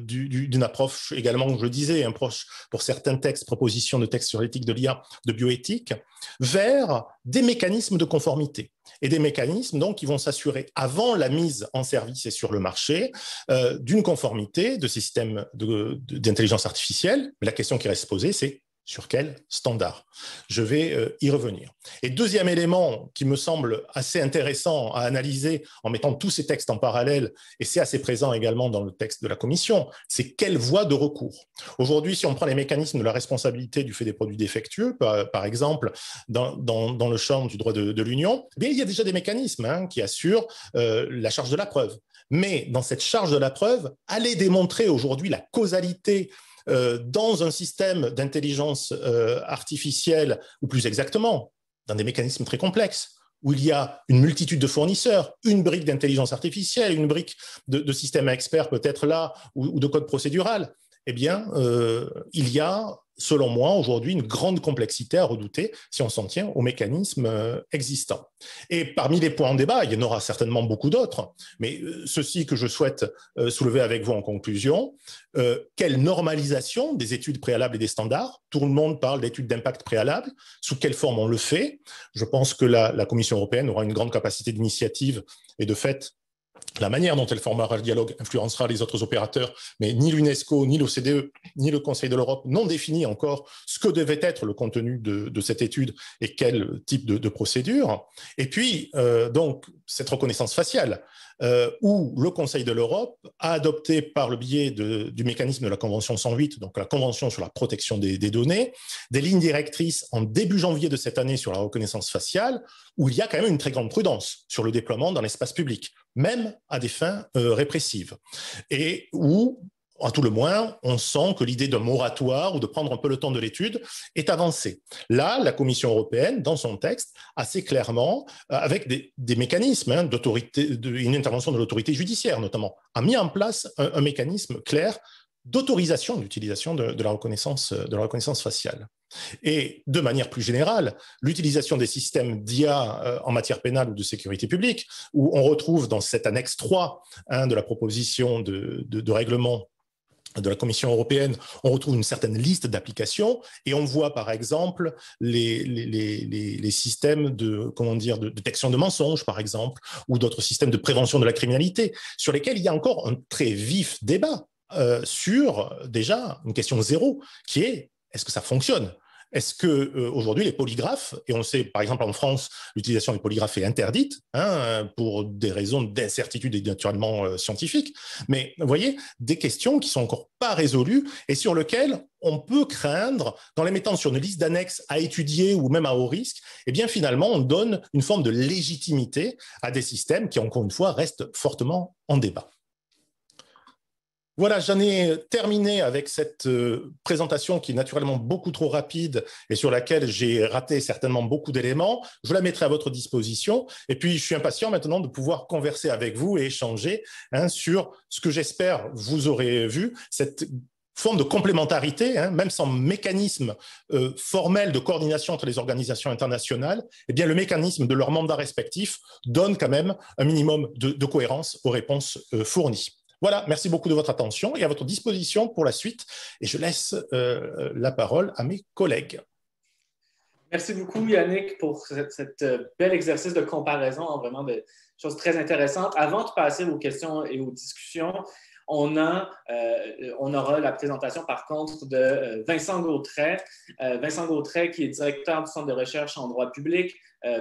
d'une approche également, je le disais, un proche pour certains textes, propositions de textes sur l'éthique de l'IA, de bioéthique, vers des mécanismes de conformité. Et des mécanismes donc, qui vont s'assurer, avant la mise en service et sur le marché, d'une conformité de ces systèmes d'intelligence artificielle. Mais la question qui reste posée, c'est sur quel standard? Je vais y revenir. Et deuxième élément qui me semble assez intéressant à analyser en mettant tous ces textes en parallèle, et c'est assez présent également dans le texte de la Commission, c'est quelle voie de recours. Aujourd'hui, si on prend les mécanismes de la responsabilité du fait des produits défectueux, par exemple, dans le champ du droit de l'Union, il y a déjà des mécanismes qui assurent la charge de la preuve. Mais dans cette charge de la preuve, aller démontrer aujourd'hui la causalité dans un système d'intelligence artificielle, ou plus exactement, dans des mécanismes très complexes, où il y a une multitude de fournisseurs, une brique d'intelligence artificielle, une brique de système expert peut-être là, ou de code procédural, eh bien, il y a, selon moi, aujourd'hui, une grande complexité à redouter si on s'en tient aux mécanismes existants. Et parmi les points en débat, il y en aura certainement beaucoup d'autres, mais ceci que je souhaite soulever avec vous en conclusion, quelle normalisation des études préalables et des standards? Tout le monde parle d'études d'impact préalables. Sous quelle forme on le fait? Je pense que la Commission européenne aura une grande capacité d'initiative et de fait, la manière dont elle formera le dialogue influencera les autres opérateurs, mais ni l'UNESCO, ni l'OCDE, ni le Conseil de l'Europe n'ont défini encore ce que devait être le contenu de cette étude et quel type de procédure. Et puis, donc, cette reconnaissance faciale, où le Conseil de l'Europe a adopté par le biais du mécanisme de la Convention 108, donc la Convention sur la protection des données, des lignes directrices en début janvier de cette année sur la reconnaissance faciale, où il y a quand même une très grande prudence sur le déploiement dans l'espace public, même à des fins répressives, et où, à tout le moins, on sent que l'idée d'un moratoire ou de prendre un peu le temps de l'étude est avancée. Là, la Commission européenne, dans son texte, assez clairement, avec des mécanismes d'autorité, une intervention de l'autorité judiciaire notamment, a mis en place un mécanisme clair d'autorisation d'utilisation de la reconnaissance faciale. Et de manière plus générale, l'utilisation des systèmes d'IA en matière pénale ou de sécurité publique, où on retrouve dans cette annexe 3 de la proposition de règlement de la Commission européenne, on retrouve une certaine liste d'applications et on voit par exemple les systèmes de détection de mensonges par exemple, ou d'autres systèmes de prévention de la criminalité, sur lesquels il y a encore un très vif débat sur déjà une question zéro, qui est est-ce que ça fonctionne? Est-ce qu'aujourd'hui, les polygraphes, et on sait par exemple en France, l'utilisation des polygraphes est interdite pour des raisons d'incertitude et naturellement scientifiques, mais vous voyez, des questions qui ne sont encore pas résolues et sur lesquelles on peut craindre, dans les mettant sur une liste d'annexes à étudier ou même à haut risque, eh bien finalement on donne une forme de légitimité à des systèmes qui, encore une fois, restent fortement en débat. Voilà, j'en ai terminé avec cette présentation qui est naturellement beaucoup trop rapide et sur laquelle j'ai raté certainement beaucoup d'éléments. Je la mettrai à votre disposition. Et puis, je suis impatient maintenant de pouvoir converser avec vous et échanger sur ce que j'espère vous aurez vu, cette forme de complémentarité, même sans mécanisme formel de coordination entre les organisations internationales, eh bien, le mécanisme de leurs mandats respectifs donne quand même un minimum de cohérence aux réponses fournies. Voilà, merci beaucoup de votre attention et à votre disposition pour la suite. Et je laisse la parole à mes collègues. Merci beaucoup, Yannick, pour cet bel exercice de comparaison, vraiment de choses très intéressantes. Avant de passer aux questions et aux discussions, on aura la présentation, par contre, de Vincent Gautret. Vincent Gautret, qui est directeur du Centre de recherche en droit public,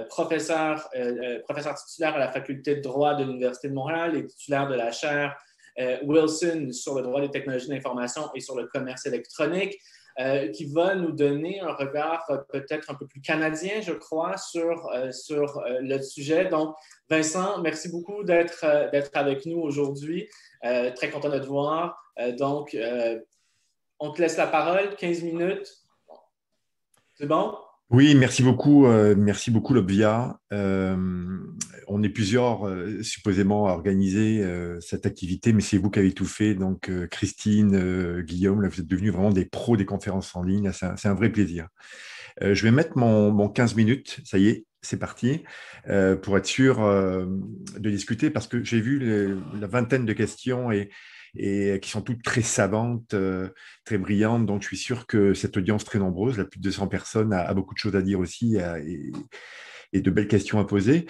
professeur titulaire à la Faculté de droit de l'Université de Montréal et titulaire de la chaire Wilson sur le droit des technologies d'information et sur le commerce électronique, qui va nous donner un regard peut-être un peu plus canadien, je crois, sur le sujet. Donc, Vincent, merci beaucoup d'être avec nous aujourd'hui. Très content de te voir. Donc, On te laisse la parole, 15 minutes. C'est bon? Oui, merci beaucoup Lobvia. On est plusieurs supposément à organiser cette activité, mais c'est vous qui avez tout fait. Donc Christine, Guillaume, là, vous êtes devenus vraiment des pros des conférences en ligne. C'est un vrai plaisir. Je vais mettre mon 15 minutes, ça y est, c'est parti, pour être sûr de discuter, parce que j'ai vu la vingtaine de questions et qui sont toutes très savantes, très brillantes. Donc, je suis sûr que cette audience très nombreuse, la plus de 200 personnes, a beaucoup de choses à dire aussi et de belles questions à poser.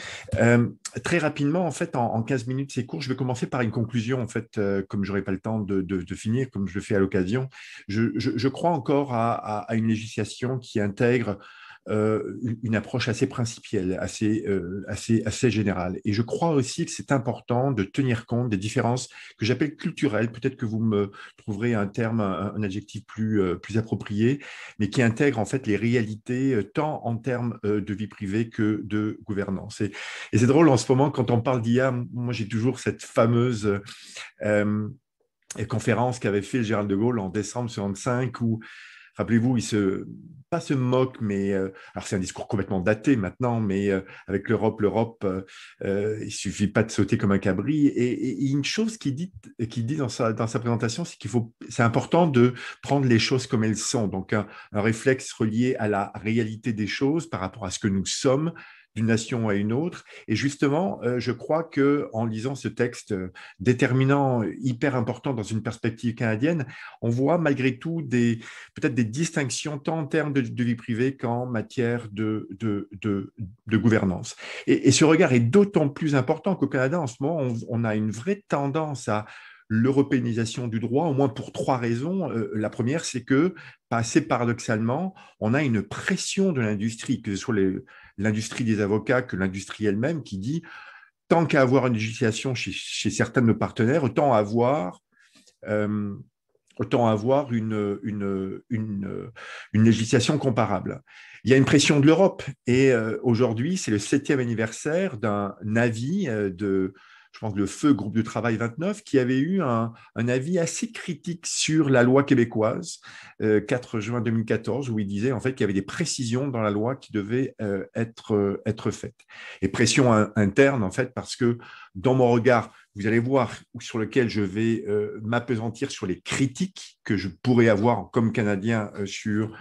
Très rapidement, en fait, en 15 minutes, c'est court. Je vais commencer par une conclusion, en fait, comme je n'aurai pas le temps de finir, comme je le fais à l'occasion. Je crois encore à une législation qui intègre une approche assez principielle, assez générale. Et je crois aussi que c'est important de tenir compte des différences que j'appelle culturelles. Peut-être que vous me trouverez un terme, un adjectif plus approprié, mais qui intègre en fait les réalités tant en termes de vie privée que de gouvernance. Et c'est drôle en ce moment, quand on parle d'IA, moi j'ai toujours cette fameuse conférence qu'avait fait Gérald de Gaulle en décembre 1965 où rappelez-vous, pas se moque, mais alors c'est un discours complètement daté maintenant, mais avec l'Europe, il suffit pas de sauter comme un cabri. Et une chose qu'il dit dans sa présentation, c'est c'est important de prendre les choses comme elles sont. Donc un réflexe relié à la réalité des choses par rapport à ce que nous sommes d'une nation à une autre. Et justement, je crois que en lisant ce texte déterminant, hyper important dans une perspective canadienne, on voit malgré tout peut-être des distinctions tant en termes de vie privée qu'en matière de gouvernance. Et ce regard est d'autant plus important qu'au Canada, en ce moment, on a une vraie tendance à l'européanisation du droit, au moins pour trois raisons. La première, c'est que, assez paradoxalement, on a une pression de l'industrie, que ce soit l'industrie des avocats que l'industrie elle-même, qui dit tant qu'à avoir une législation chez certains de nos partenaires, autant avoir une législation comparable. Il y a une pression de l'Europe et aujourd'hui, c'est le 7e anniversaire d'un avis je pense, le Feu Groupe de travail 29, qui avait eu un avis assez critique sur la loi québécoise, 4 juin 2014, où il disait en fait qu'il y avait des précisions dans la loi qui devaient être faites. Et pression interne, en fait, parce que dans mon regard, vous allez voir, sur lequel je vais m'appesantir sur les critiques que je pourrais avoir comme Canadien sur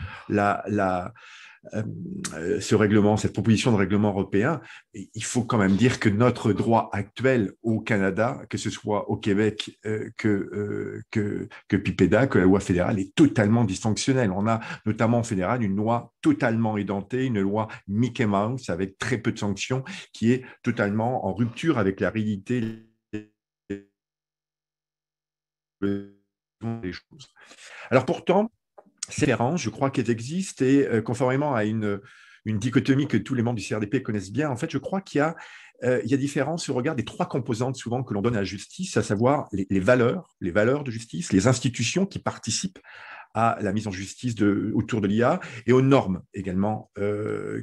ce règlement, cette proposition de règlement européen, il faut quand même dire que notre droit actuel au Canada, que ce soit au Québec que PIPEDA, que la loi fédérale, est totalement dysfonctionnelle. On a notamment en fédéral une loi totalement édentée, une loi Mickey Mouse avec très peu de sanctions, qui est totalement en rupture avec la réalité des choses. Alors pourtant, ces différences, je crois qu'elles existent et conformément à une dichotomie que tous les membres du CRDP connaissent bien, en fait, je crois qu'il y a différence au regard des trois composantes souvent que l'on donne à la justice, à savoir les valeurs de justice, les institutions qui participent à la mise en justice autour de l'IA et aux normes également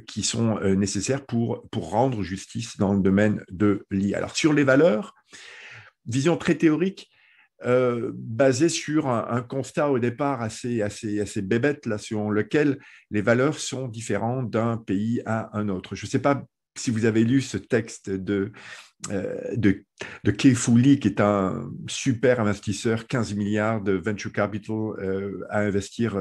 qui sont nécessaires pour rendre justice dans le domaine de l'IA. Alors sur les valeurs, vision très théorique, basé sur un constat au départ assez bébête, là, selon lequel les valeurs sont différentes d'un pays à un autre. Je ne sais pas si vous avez lu ce texte de Kei Fu Lee, qui est un super investisseur, 15 milliards de venture capital à investir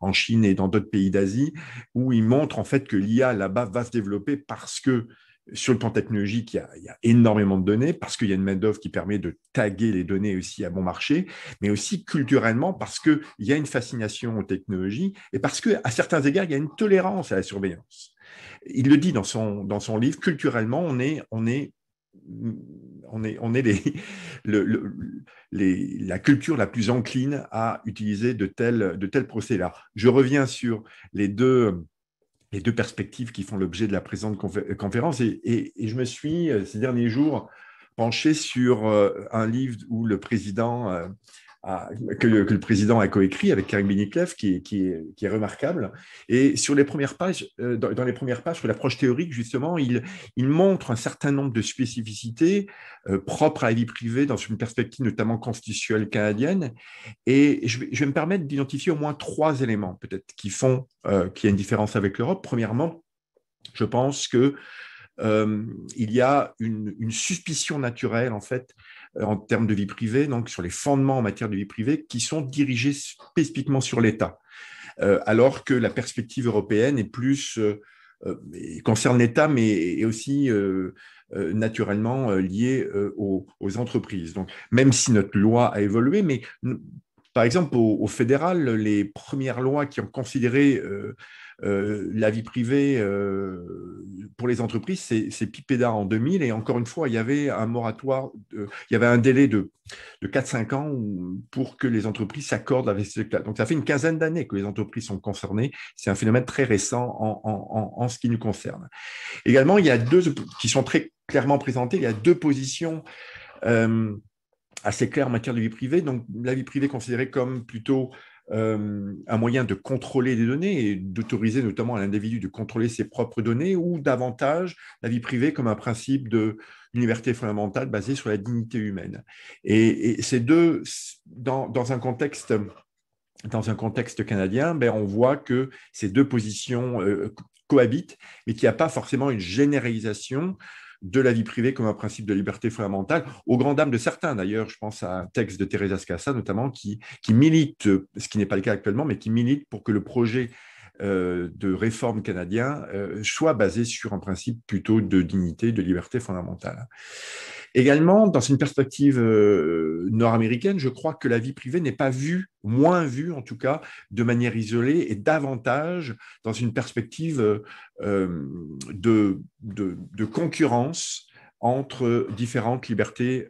en Chine et dans d'autres pays d'Asie, où il montre en fait que l'IA là-bas va se développer parce que sur le plan technologique, il y a énormément de données parce qu'il y a une main-d'œuvre qui permet de taguer les données aussi à bon marché, mais aussi culturellement parce qu'il y a une fascination aux technologies et parce qu'à certains égards, il y a une tolérance à la surveillance. Il le dit dans son livre, culturellement, on est la culture la plus encline à utiliser de tels procédés-là. Je reviens sur les deux perspectives qui font l'objet de la présente conférence. Et je me suis, ces derniers jours, penché sur un livre où le président que le président a coécrit avec Karim Beniclef, qui est remarquable. Et sur les premières pages, dans les premières pages, sur l'approche théorique, justement, il montre un certain nombre de spécificités propres à la vie privée dans une perspective notamment constitutionnelle canadienne. Et je vais me permettre d'identifier au moins 3 éléments, peut-être, qui font qu'il y a une différence avec l'Europe. Premièrement, je pense que il y a une suspicion naturelle, en fait, en termes de vie privée, donc sur les fondements en matière de vie privée, qui sont dirigés spécifiquement sur l'État, alors que la perspective européenne est plus concerne l'État, mais est aussi naturellement liée aux entreprises. Donc, même si notre loi a évolué, mais par exemple, au fédéral, les premières lois qui ont considéré la vie privée pour les entreprises, c'est PIPEDA en 2000. Et encore une fois, il y avait un moratoire, il y avait un délai de 4-5 ans pour que les entreprises s'accordent avec ce cas. Donc, ça fait une quinzaine d'années que les entreprises sont concernées. C'est un phénomène très récent en ce qui nous concerne. Également, il y a qui sont très clairement présentées. Il y a 2 positions assez claires en matière de vie privée. Donc, la vie privée considérée comme plutôt un moyen de contrôler des données et d'autoriser notamment à l'individu de contrôler ses propres données, ou davantage la vie privée comme un principe de liberté fondamentale basé sur la dignité humaine. Et ces deux, dans un contexte canadien, on voit que ces 2 positions cohabitent, mais qu'il n'y a pas forcément une généralisation de la vie privée comme un principe de liberté fondamentale, aux grandes dames de certains. D'ailleurs, je pense à un texte de Teresa Scassa, notamment, qui milite, ce qui n'est pas le cas actuellement, mais qui milite pour que le projet de réforme canadien soit basé sur un principe plutôt de dignité, de liberté fondamentale. Également, dans une perspective nord-américaine, je crois que la vie privée n'est pas moins vue en tout cas, de manière isolée, et davantage dans une perspective de concurrence entre différentes libertés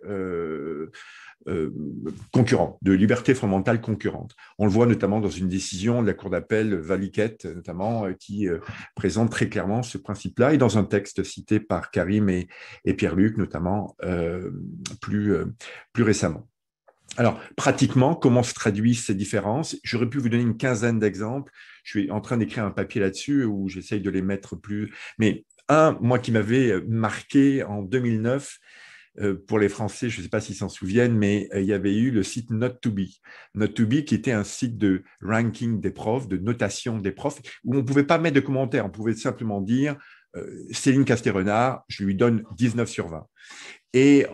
concurrentes, de libertés fondamentales concurrentes. On le voit notamment dans une décision de la Cour d'appel Valiquette, notamment, qui présente très clairement ce principe-là, et dans un texte cité par Karim et Pierre-Luc, notamment, plus récemment. Alors, pratiquement, comment se traduisent ces différences? J'aurais pu vous donner une quinzaine d'exemples. Je suis en train d'écrire un papier là-dessus où j'essaye de les mettre plus... Mais moi, qui m'avait marqué en 2009, pour les Français, je ne sais pas s'ils s'en souviennent, mais il y avait eu le site Not2be. Not2be, qui était un site de ranking des profs, de notation des profs, où on ne pouvait pas mettre de commentaires. On pouvait simplement dire Céline Casté-Renard, je lui donne 19 sur 20. Et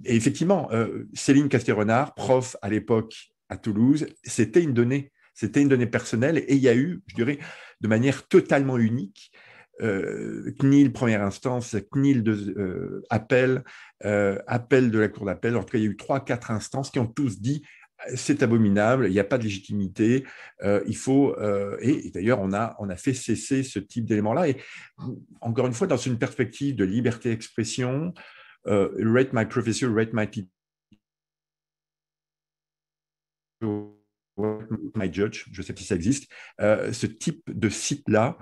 effectivement, Céline Casté-Renard, prof à l'époque à Toulouse, c'était une donnée personnelle, et il y a eu, je dirais, de manière totalement unique, CNIL première instance, CNIL appel de la Cour d'appel. En tout cas, il y a eu 3-4 instances qui ont tous dit c'est abominable, il n'y a pas de légitimité, il faut... et d'ailleurs, on a fait cesser ce type d'éléments-là. Et encore une fois, dans une perspective de liberté d'expression, rate my professor, rate my teacher, my judge, je ne sais pas si ça existe, ce type de site-là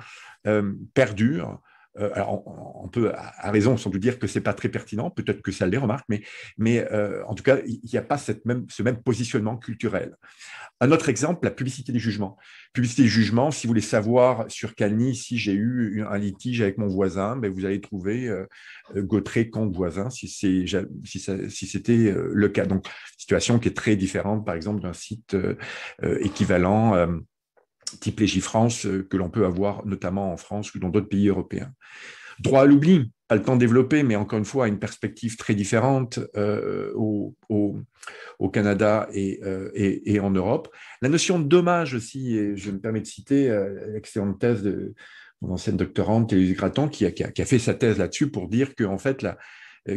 perdure. Alors, on peut, à raison, sans doute dire que ce n'est pas très pertinent, peut-être que ça les remarque, mais en tout cas, il n'y a pas ce même positionnement culturel. Un autre exemple, la publicité des jugements. Publicité des jugements, si vous voulez savoir sur Calny, si j'ai eu un litige avec mon voisin, vous allez trouver Gautret contre voisin, si c'était le cas. Donc, situation qui est très différente, par exemple, d'un site équivalent type Légifrance que l'on peut avoir notamment en France ou dans d'autres pays européens. Droit à l'oubli, pas le temps de développer, mais encore une fois, une perspective très différente au Canada et en Europe. La notion de dommage aussi, et je me permets de citer l'excellente thèse de mon ancienne doctorante, Élise Gratton, qui a fait sa thèse là-dessus pour dire qu'en fait,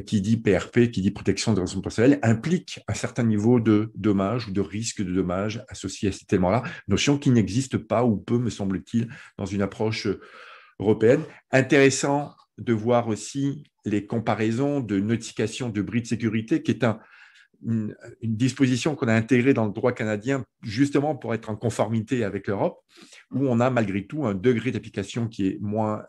qui dit PRP, qui dit protection de ressources personnelles, implique un certain niveau de dommage ou de risque de dommage associé à cet élément-là, notion qui n'existe pas ou peu, me semble-t-il, dans une approche européenne. Intéressant de voir aussi les comparaisons de notification de bris de sécurité, qui est une disposition qu'on a intégrée dans le droit canadien justement pour être en conformité avec l'Europe, où on a malgré tout un degré d'application qui est moins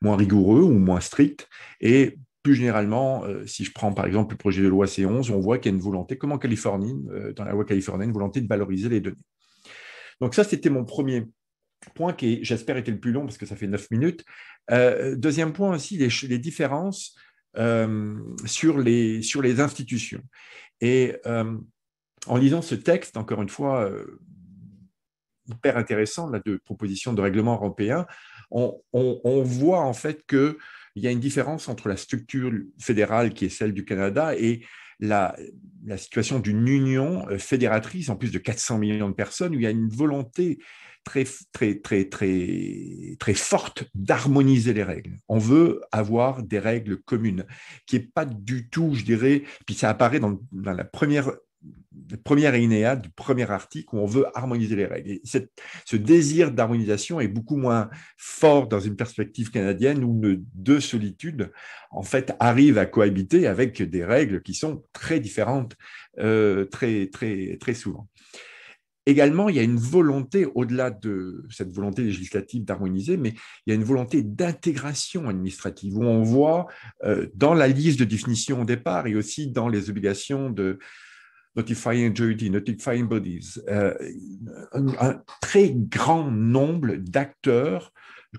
rigoureux ou moins strict. Et plus généralement, si je prends par exemple le projet de loi C11, on voit qu'il y a une volonté, comme en Californie, dans la loi californienne, une volonté de valoriser les données. Donc ça, c'était mon premier point qui, j'espère, était le plus long parce que ça fait 9 minutes. Deuxième point aussi, les différences sur les institutions. Et en lisant ce texte, encore une fois, hyper intéressant là, de proposition de règlement européen, on voit en fait qu'il y a une différence entre la structure fédérale qui est celle du Canada et la situation d'une union fédératrice, en plus de 400 millions de personnes, où il y a une volonté très, très, très, très, très forte d'harmoniser les règles. On veut avoir des règles communes, qui n'est pas du tout, je dirais, puis ça apparaît dans la première alinéa du premier article où on veut harmoniser les règles. Et ce désir d'harmonisation est beaucoup moins fort dans une perspective canadienne où nos deux solitudes, en fait, arrivent à cohabiter avec des règles qui sont très différentes, très, très, très souvent. Également, il y a une volonté, au-delà de cette volonté législative d'harmoniser, mais il y a une volonté d'intégration administrative où on voit dans la liste de définition au départ et aussi dans les obligations de notifying authority, notifying bodies, un très grand nombre d'acteurs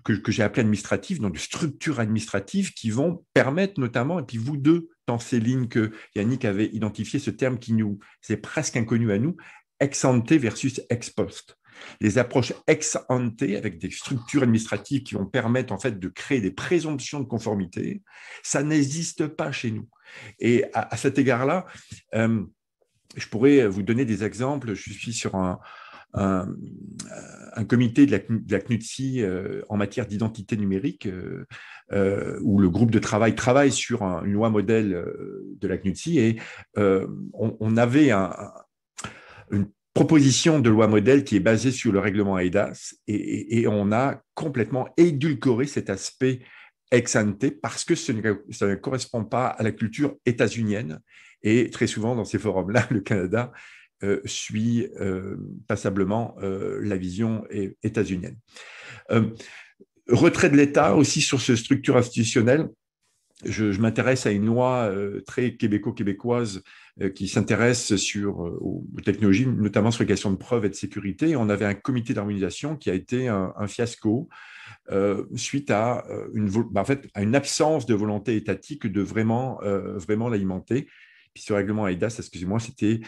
que j'ai appelés administratifs, donc de structures administratives qui vont permettre notamment, et puis vous deux, dans ces lignes que Yannick avait identifié, ce terme qui nous est presque inconnu à nous, ex ante versus ex post. Les approches ex ante avec des structures administratives qui vont permettre en fait de créer des présomptions de conformité, ça n'existe pas chez nous. Et à cet égard-là, je pourrais vous donner des exemples. Je suis sur un comité de la CNUTSI en matière d'identité numérique où le groupe de travail travaille sur une loi modèle de la CNUTSI et on avait une proposition de loi modèle qui est basée sur le règlement eIDAS et on a complètement édulcoré cet aspect ex ante parce que ça ne correspond pas à la culture états-unienne. Et très souvent, dans ces forums-là, le Canada suit passablement la vision états-unienne. Retrait de l'État aussi sur cette structure institutionnelle. Je m'intéresse à une loi très québécoise qui s'intéresse aux technologies, notamment sur les questions de preuve et de sécurité. On avait un comité d'harmonisation qui a été un fiasco suite à une absence de volonté étatique de vraiment l'alimenter. Puis ce règlement eIDAS, excusez-moi, c'était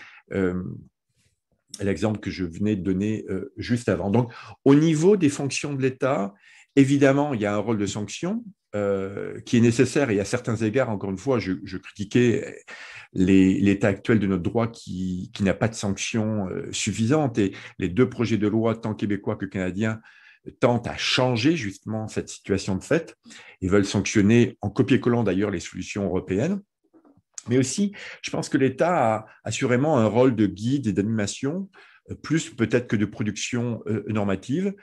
l'exemple que je venais de donner juste avant. Donc, au niveau des fonctions de l'État, évidemment, il y a un rôle de sanction qui est nécessaire et à certains égards, encore une fois, je critiquais l'état actuel de notre droit qui n'a pas de sanctions suffisantes et les deux projets de loi, tant québécois que canadiens, tentent à changer justement cette situation de fait et veulent sanctionner en copier-collant d'ailleurs les solutions européennes. Mais aussi, je pense que l'État a assurément un rôle de guide et d'animation, plus peut-être que de production normative,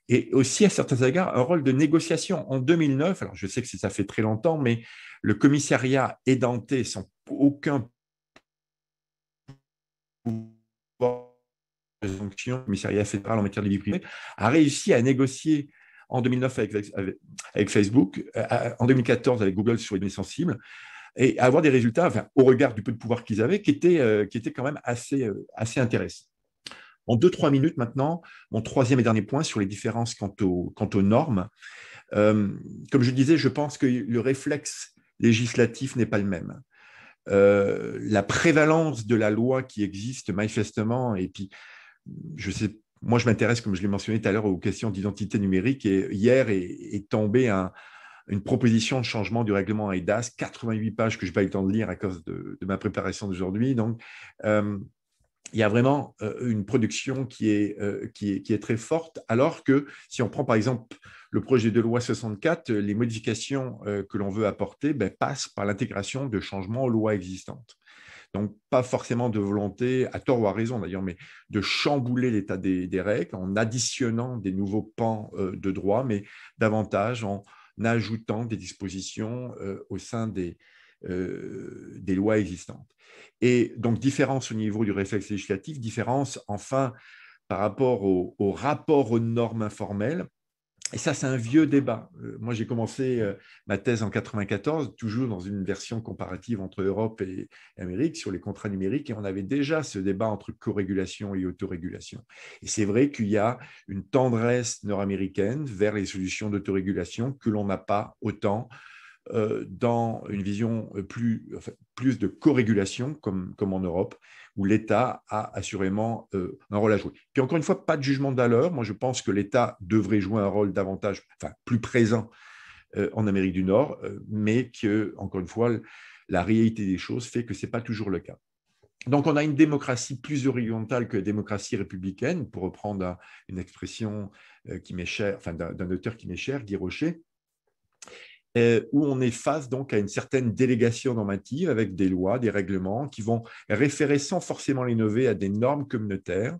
et aussi à certains égards un rôle de négociation. En 2009, alors je sais que ça fait très longtemps, mais le commissariat édenté, sans aucun pouvoir de sanction, le commissariat fédéral en matière de vie privée, a réussi à négocier en 2009 avec Facebook, en 2014 avec Google sur les données sensibles, et avoir des résultats, au regard du peu de pouvoir qu'ils avaient, qui étaient quand même assez intéressants. En 2-3 minutes maintenant, mon troisième et dernier point sur les différences quant aux normes. Comme je disais, je pense que le réflexe législatif n'est pas le même. La prévalence de la loi qui existe manifestement, et puis je sais, moi je m'intéresse, comme je l'ai mentionné tout à l'heure, aux questions d'identité numérique, et hier est tombé une proposition de changement du règlement eIDAS, 88 pages que je n'ai pas eu le temps de lire à cause de ma préparation d'aujourd'hui. Donc, il y a vraiment une production qui est très forte, alors que si on prend par exemple le projet de loi 64, les modifications que l'on veut apporter passent par l'intégration de changements aux lois existantes. Donc, pas forcément de volonté, à tort ou à raison d'ailleurs, mais de chambouler l'état des règles en additionnant des nouveaux pans de droit, mais davantage en ajoutant des dispositions au sein des lois existantes. Et donc, différence au niveau du réflexe législatif, différence enfin par rapport au rapport aux normes informelles. Et ça, c'est un vieux débat. Moi, j'ai commencé ma thèse en 94, toujours dans une version comparative entre Europe et Amérique sur les contrats numériques, et on avait déjà ce débat entre co-régulation et autorégulation. Et c'est vrai qu'il y a une tendresse nord-américaine vers les solutions d'autorégulation que l'on n'a pas autant dans une vision plus de co-régulation comme en Europe, où l'État a assurément un rôle à jouer. Puis encore une fois, pas de jugement de valeur. Moi, je pense que l'État devrait jouer un rôle davantage, plus présent en Amérique du Nord, mais que, encore une fois, la réalité des choses fait que ce n'est pas toujours le cas. Donc, on a une démocratie plus horizontale que la démocratie républicaine, pour reprendre une expression qui m'est chère, d'un auteur qui m'est cher, Guy Rocher, où on est face donc à une certaine délégation normative avec des lois, des règlements qui vont référer sans forcément les nommer à des normes communautaires,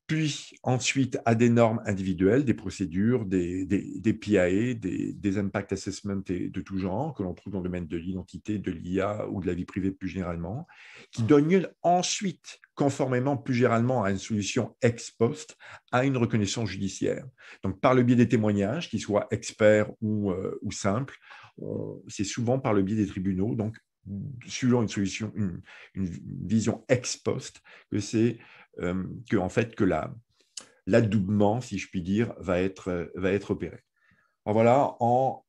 puis ensuite à des normes individuelles, des procédures, des PIA, des impact assessment de tout genre que l'on trouve dans le domaine de l'identité, de l'IA ou de la vie privée plus généralement, qui donnent lieu ensuite, conformément plus généralement à une solution ex post, à une reconnaissance judiciaire. Donc par le biais des témoignages, qu'ils soient experts ou simples, c'est souvent par le biais des tribunaux, donc suivant une solution, une vision ex post, que l'adoubement, si je puis dire, va être opéré. Alors voilà, en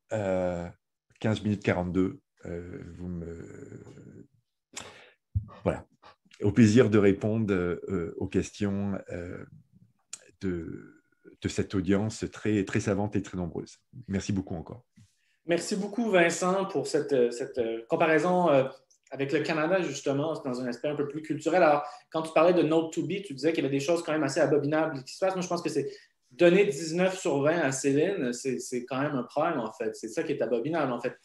15 minutes 42, voilà. Au plaisir de répondre aux questions de cette audience très, très savante et très nombreuse. Merci beaucoup encore. Merci beaucoup, Vincent, pour cette comparaison avec le Canada, justement, dans un aspect un peu plus culturel. Alors, quand tu parlais de Note to Be, tu disais qu'il y avait des choses quand même assez abominables qui se passent. Moi, je pense que c'est donner 19 sur 20 à Céline, c'est quand même un problème, en fait. C'est ça qui est abominable, en fait.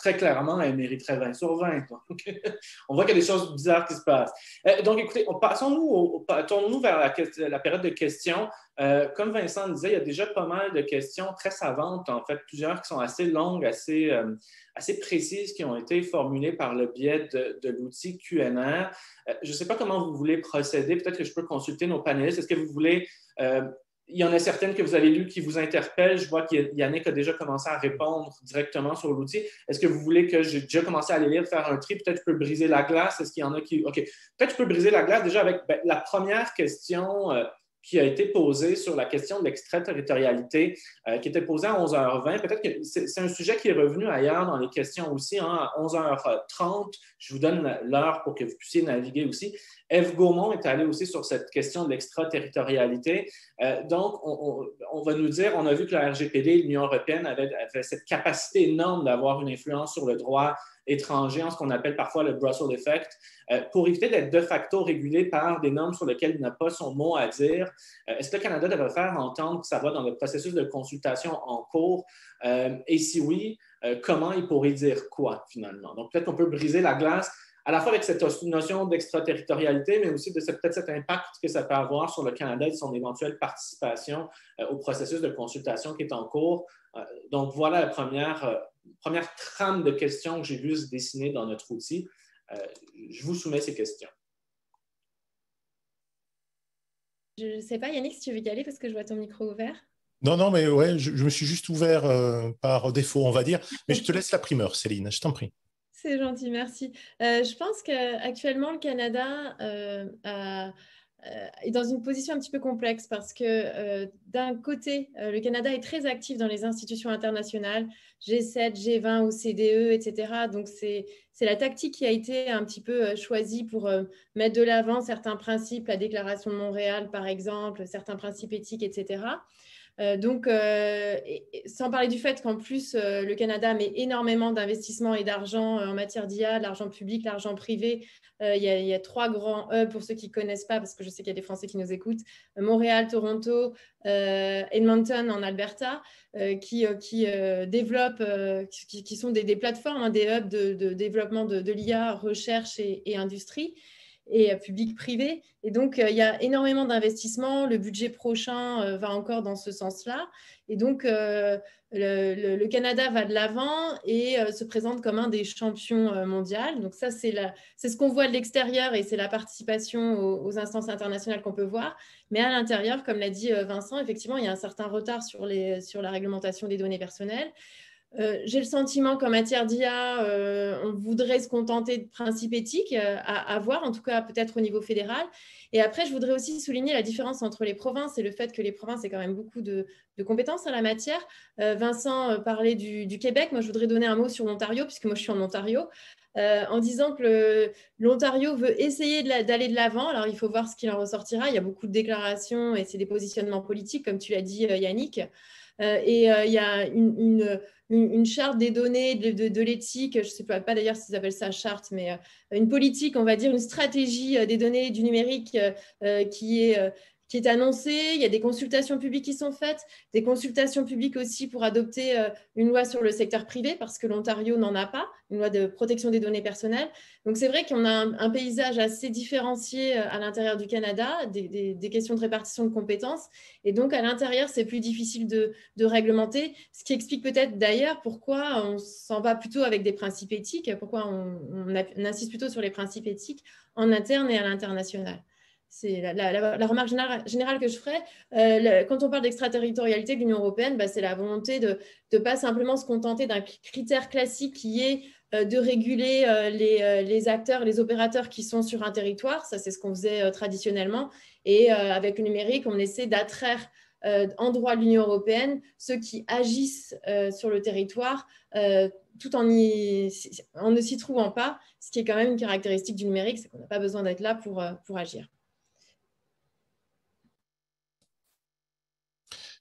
Très clairement, elle mériterait 20 sur 20. Donc, on voit qu'il y a des choses bizarres qui se passent. Donc, écoutez, tournons-nous vers la période de questions. Comme Vincent disait, il y a déjà pas mal de questions très savantes, en fait, plusieurs qui sont assez longues, assez précises, qui ont été formulées par le biais de l'outil QNR. Je ne sais pas comment vous voulez procéder. Peut-être que je peux consulter nos panélistes. Est-ce que vous voulez... il y en a certaines que vous avez lues qui vous interpellent. Je vois qu'Yannick a déjà commencé à répondre directement sur l'outil. Est-ce que vous voulez que j'ai déjà commencé à les lire, faire un tri? Peut-être que je peux briser la glace. Est-ce qu'il y en a qui... OK. Peut-être que je peux briser la glace déjà avec la première question qui a été posée sur la question de l'extraterritorialité, qui était posée à 11h20. Peut-être que c'est un sujet qui est revenu ailleurs dans les questions aussi, à 11h30. Je vous donne l'heure pour que vous puissiez naviguer aussi. Eve Gaumont est allée aussi sur cette question de l'extraterritorialité. Donc, on va nous dire, on a vu que la RGPD, l'Union européenne, avait cette capacité énorme d'avoir une influence sur le droit étranger, en ce qu'on appelle parfois le Brussels Effect, pour éviter d'être de facto régulé par des normes sur lesquelles il n'a pas son mot à dire. Est-ce que le Canada devrait faire entendre que ça va dans le processus de consultation en cours? Et si oui, comment il pourrait dire quoi, finalement? Donc, peut-être qu'on peut briser la glace à la fois avec cette notion d'extraterritorialité, mais aussi de peut-être cet impact que ça peut avoir sur le Canada et son éventuelle participation au processus de consultation qui est en cours. Donc, voilà la première trame de questions que j'ai vu se dessiner dans notre outil. Je vous soumets ces questions. Je ne sais pas, Yannick, si tu veux y aller parce que je vois ton micro ouvert. Non, mais ouais, je me suis juste ouvert par défaut, on va dire. Mais je te laisse la primeur, Céline, je t'en prie. C'est gentil, merci. Je pense qu'actuellement, le Canada est dans une position un petit peu complexe parce que d'un côté, le Canada est très actif dans les institutions internationales, G7, G20, OCDE, etc. Donc, c'est la tactique qui a été un petit peu choisie pour mettre de l'avant certains principes, la Déclaration de Montréal, par exemple, certains principes éthiques, etc. Donc, sans parler du fait qu'en plus, le Canada met énormément d'investissements et d'argent en matière d'IA, l'argent public, l'argent privé. Il y a 3 grands hubs pour ceux qui ne connaissent pas, parce que je sais qu'il y a des Français qui nous écoutent. Montréal, Toronto, Edmonton en Alberta, qui développent, qui sont des plateformes, des hubs de développement de l'IA, recherche et industrie. et public-privé. Et donc, il y a énormément d'investissements. Le budget prochain va encore dans ce sens-là. Et donc, le Canada va de l'avant et se présente comme un des champions mondiaux. Donc ça, c'est ce qu'on voit de l'extérieur et c'est la participation aux instances internationales qu'on peut voir. Mais à l'intérieur, comme l'a dit Vincent, effectivement, il y a un certain retard sur la réglementation des données personnelles. J'ai le sentiment qu'en matière d'IA, on voudrait se contenter de principes éthiques à voir, en tout cas peut-être au niveau fédéral. Et après, je voudrais aussi souligner la différence entre les provinces et le fait que les provinces aient quand même beaucoup de compétences en la matière. Vincent parlait du Québec. Moi, je voudrais donner un mot sur l'Ontario, puisque moi, je suis en Ontario, en disant que l'Ontario veut essayer d'aller de l'avant. Alors, il faut voir ce qu'il en ressortira. Il y a beaucoup de déclarations et c'est des positionnements politiques, comme tu l'as dit, Yannick. Il y a une charte des données, de l'éthique, je ne sais pas d'ailleurs s'ils appellent ça charte, mais une politique, on va dire, une stratégie des données du numérique qui est annoncée. Il y a des consultations publiques qui sont faites, des consultations publiques aussi pour adopter une loi sur le secteur privé, parce que l'Ontario n'en a pas, une loi de protection des données personnelles. Donc, c'est vrai qu'on a un paysage assez différencié à l'intérieur du Canada, des questions de répartition de compétences. Et donc, à l'intérieur, c'est plus difficile de réglementer, ce qui explique peut-être d'ailleurs pourquoi on s'en va plutôt avec des principes éthiques, pourquoi on insiste plutôt sur les principes éthiques en interne et à l'international. C'est la remarque générale que je ferais. Quand on parle d'extraterritorialité de l'Union européenne, c'est la volonté de ne pas simplement se contenter d'un critère classique qui est de réguler les acteurs, les opérateurs qui sont sur un territoire. Ça, c'est ce qu'on faisait traditionnellement. Et avec le numérique, on essaie d'attraire en droit de l'Union européenne ceux qui agissent sur le territoire tout en ne s'y trouvant pas, ce qui est quand même une caractéristique du numérique, c'est qu'on n'a pas besoin d'être là pour agir.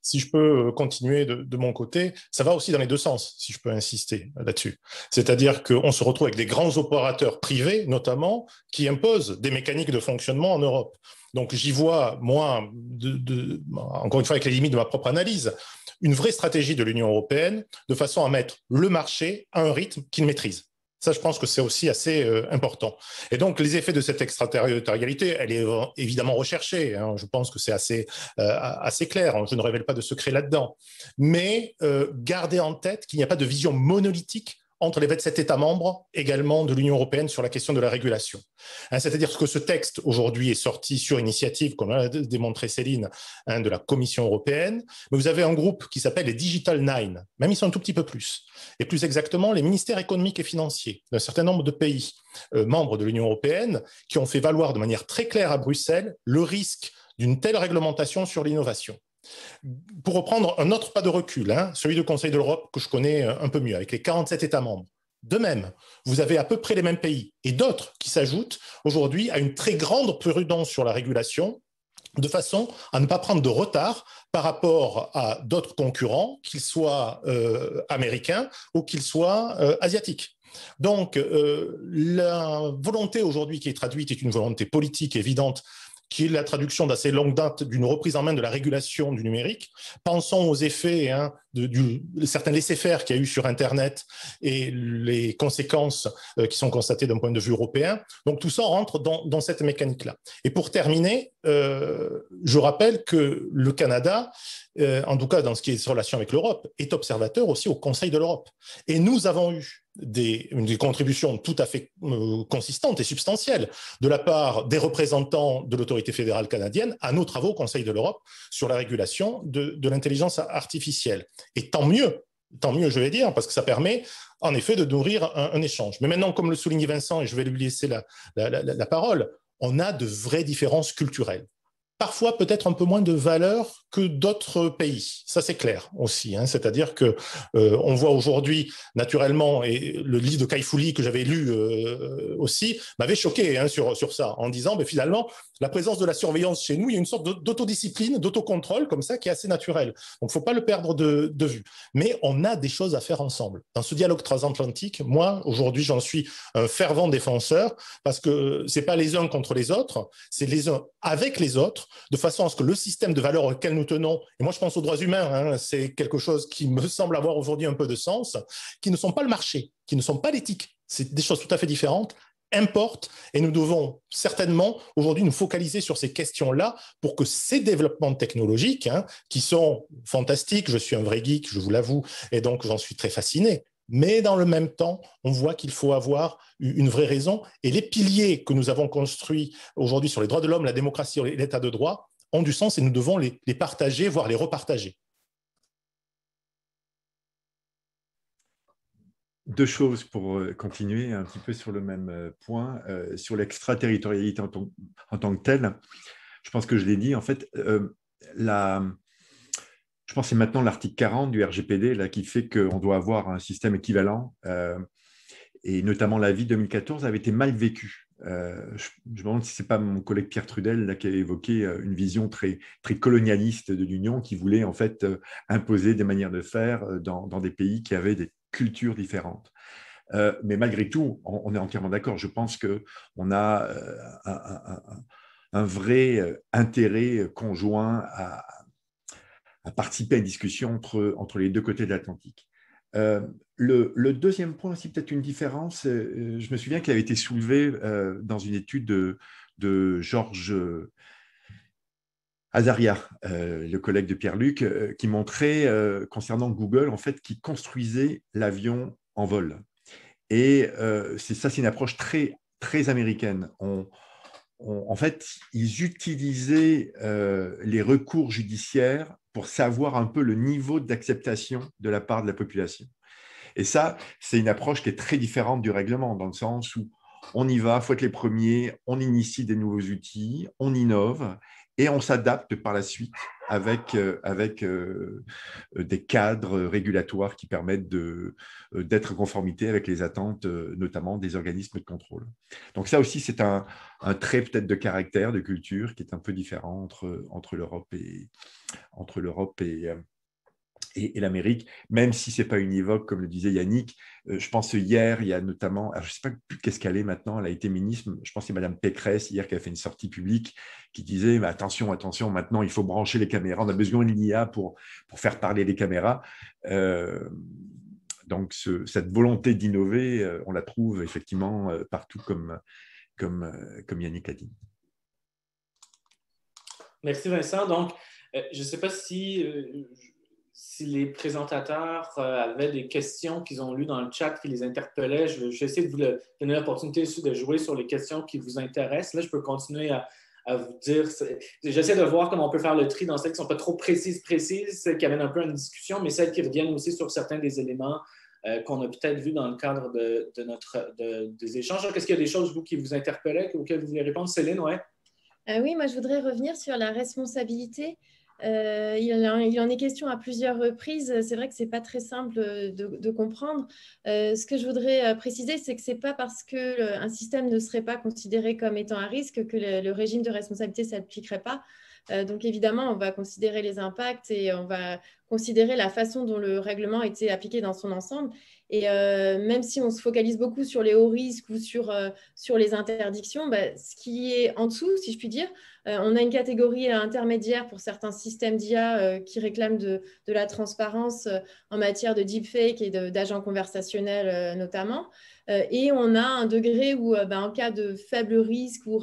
Si je peux continuer de mon côté, ça va aussi dans les deux sens, si je peux insister là-dessus. C'est-à-dire qu'on se retrouve avec des grands opérateurs privés, notamment, qui imposent des mécaniques de fonctionnement en Europe. Donc j'y vois, moi, encore une fois avec les limites de ma propre analyse, une vraie stratégie de l'Union européenne de façon à mettre le marché à un rythme qu'il maîtrise. Ça, je pense que c'est aussi assez important. Et donc, les effets de cette extraterritorialité, elle est évidemment recherchée. Hein. Je pense que c'est assez clair. Je ne révèle pas de secret là-dedans. Mais gardez en tête qu'il n'y a pas de vision monolithique entre les 27 États membres également de l'Union européenne sur la question de la régulation. C'est-à-dire que ce texte aujourd'hui est sorti sur initiative, comme l'a démontré Céline, de la Commission européenne, mais vous avez un groupe qui s'appelle les Digital Nine, même ils sont un tout petit peu plus, et plus exactement les ministères économiques et financiers d'un certain nombre de pays membres de l'Union européenne qui ont fait valoir de manière très claire à Bruxelles le risque d'une telle réglementation sur l'innovation. Pour reprendre un autre pas de recul, celui du Conseil de l'Europe que je connais un peu mieux, avec les 47 États membres. De même, vous avez à peu près les mêmes pays et d'autres qui s'ajoutent aujourd'hui à une très grande prudence sur la régulation, de façon à ne pas prendre de retard par rapport à d'autres concurrents, qu'ils soient américains ou qu'ils soient asiatiques. Donc, la volonté aujourd'hui qui est traduite est une volonté politique évidente, qui est la traduction d'assez longue date d'une reprise en main de la régulation du numérique. Pensons aux effets de certains laissés-faire qu'il y a eu sur Internet et les conséquences qui sont constatées d'un point de vue européen. Donc tout ça rentre dans cette mécanique-là. Et pour terminer, je rappelle que le Canada, en tout cas dans ce qui est de relation avec l'Europe, est observateur aussi au Conseil de l'Europe. Et nous avons eu des contributions tout à fait consistantes et substantielles de la part des représentants de l'autorité fédérale canadienne à nos travaux au Conseil de l'Europe sur la régulation de l'intelligence artificielle. Et tant mieux, je vais dire, parce que ça permet en effet de nourrir un échange. Mais maintenant, comme le soulignait Vincent, et je vais lui laisser la parole, on a de vraies différences culturelles. Parfois peut-être un peu moins de valeur que d'autres pays, ça c'est clair aussi. C'est-à-dire que on voit aujourd'hui naturellement, et le livre de Kai Fu Lee que j'avais lu aussi m'avait choqué sur ça, en disant finalement la présence de la surveillance chez nous, il y a une sorte d'autodiscipline, d'autocontrôle comme ça qui est assez naturelle. Donc il ne faut pas le perdre de vue. Mais on a des choses à faire ensemble. Dans ce dialogue transatlantique, moi aujourd'hui j'en suis un fervent défenseur parce que c'est pas les uns contre les autres, c'est les uns avec les autres, de façon à ce que le système de valeurs auquel nous tenons, et moi je pense aux droits humains, c'est quelque chose qui me semble avoir aujourd'hui un peu de sens, qui ne sont pas le marché, qui ne sont pas l'éthique, c'est des choses tout à fait différentes, importe et nous devons certainement aujourd'hui nous focaliser sur ces questions-là pour que ces développements technologiques, qui sont fantastiques, je suis un vrai geek, je vous l'avoue, et donc j'en suis très fasciné, mais dans le même temps, on voit qu'il faut avoir une vraie raison et les piliers que nous avons construits aujourd'hui sur les droits de l'homme, la démocratie et l'état de droit ont du sens et nous devons les partager, voire les repartager. Deux choses pour continuer un petit peu sur le même point. Sur l'extraterritorialité en tant que telle, je pense que je l'ai dit, en fait, je pense que c'est maintenant l'article 40 du RGPD là, qui fait qu'on doit avoir un système équivalent, et notamment l'avis 2014 avait été mal vécu. Je me demande si ce n'est pas mon collègue Pierre Trudel là, qui a évoqué une vision très, très colonialiste de l'Union qui voulait en fait imposer des manières de faire dans des pays qui avaient des cultures différentes. Mais malgré tout, on est entièrement d'accord. Je pense qu'on a un vrai intérêt conjoint à participer à une discussion entre les deux côtés de l'Atlantique. Le deuxième point, aussi peut-être une différence, je me souviens qu'il avait été soulevé dans une étude de Georges Azaria, le collègue de Pierre-Luc, qui montrait, concernant Google, en fait, qui construisait l'avion en vol. Et c'est une approche très, très américaine. En fait, ils utilisaient les recours judiciaires pour savoir un peu le niveau d'acceptation de la part de la population. Et ça, c'est une approche qui est très différente du règlement, dans le sens où on y va, il faut être les premiers, on initie des nouveaux outils, on innove, et on s'adapte par la suite avec des cadres régulatoires qui permettent d'être en conformité avec les attentes, notamment des organismes de contrôle. Donc ça aussi, c'est un trait peut-être de caractère, de culture, qui est un peu différent entre l'Europe et l'Amérique, même si ce n'est pas univoque, comme le disait Yannick. Je pense hier, il y a notamment, alors je ne sais pas plus qu'est-ce qu'elle est maintenant, elle a été ministre, je pense que c'est Mme Pécresse hier qui a fait une sortie publique qui disait mais attention, maintenant il faut brancher les caméras, on a besoin d'une IA pour faire parler les caméras. Donc cette volonté d'innover, on la trouve effectivement partout comme Yannick l'a dit. Merci Vincent. Donc, je ne sais pas si les présentateurs avaient des questions qu'ils ont lues dans le chat qui les interpellaient. Je vais essayer de vous donner l'opportunité aussi de jouer sur les questions qui vous intéressent. Là, je peux continuer à vous dire. J'essaie de voir comment on peut faire le tri dans celles qui ne sont pas trop précises, celles qui amènent un peu une discussion, mais celles qui reviennent aussi sur certains des éléments qu'on a peut-être vus dans le cadre des échanges. Est-ce qu'il y a des choses, vous, qui vous interpellaient, auxquelles vous voulez répondre? Céline, ouais? Oui, moi, je voudrais revenir sur la responsabilité. Il en est question à plusieurs reprises. C'est vrai que ce n'est pas très simple de comprendre. Ce que je voudrais préciser, c'est que ce n'est pas parce qu'un système ne serait pas considéré comme étant à risque que le régime de responsabilité ne s'appliquerait pas. Donc évidemment, on va considérer les impacts et on va considérer la façon dont le règlement a été appliqué dans son ensemble. Et même si on se focalise beaucoup sur les hauts risques ou sur les interdictions, ce qui est en dessous, si je puis dire, on a une catégorie intermédiaire pour certains systèmes d'IA qui réclament de la transparence en matière de deepfake et d'agents conversationnels notamment. Et on a un degré où, en cas de faible risque ou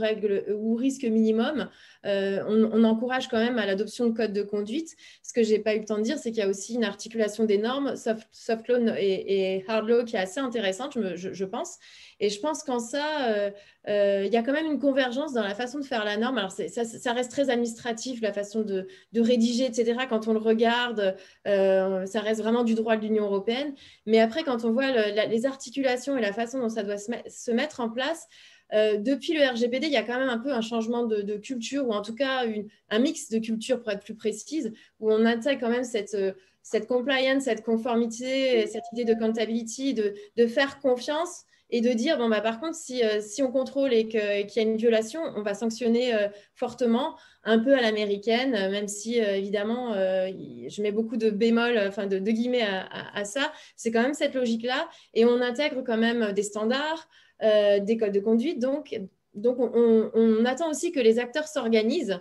risque minimum, on encourage quand même à l'adoption de codes de conduite. Ce que je n'ai pas eu le temps de dire, c'est qu'il y a aussi une articulation des normes, soft law et hard law, qui est assez intéressante, je pense. Et je pense qu'en ça, il y a quand même une convergence dans la façon de faire la norme. Alors, ça reste très administratif, la façon de rédiger, etc. Quand on le regarde, ça reste vraiment du droit de l'Union européenne. Mais après, quand on voit les articulations et la façon dont ça doit se mettre en place, depuis le RGPD, il y a quand même un peu un changement de culture, ou en tout cas un mix de culture, pour être plus précise, où on intègre quand même cette compliance, cette conformité, cette idée de accountability, de faire confiance et de dire, par contre, si on contrôle et qu'il y a une violation, on va sanctionner fortement, un peu à l'américaine, même si, évidemment, je mets beaucoup de bémols, de guillemets à ça. C'est quand même cette logique-là. Et on intègre quand même des standards, des codes de conduite. Donc on attend aussi que les acteurs s'organisent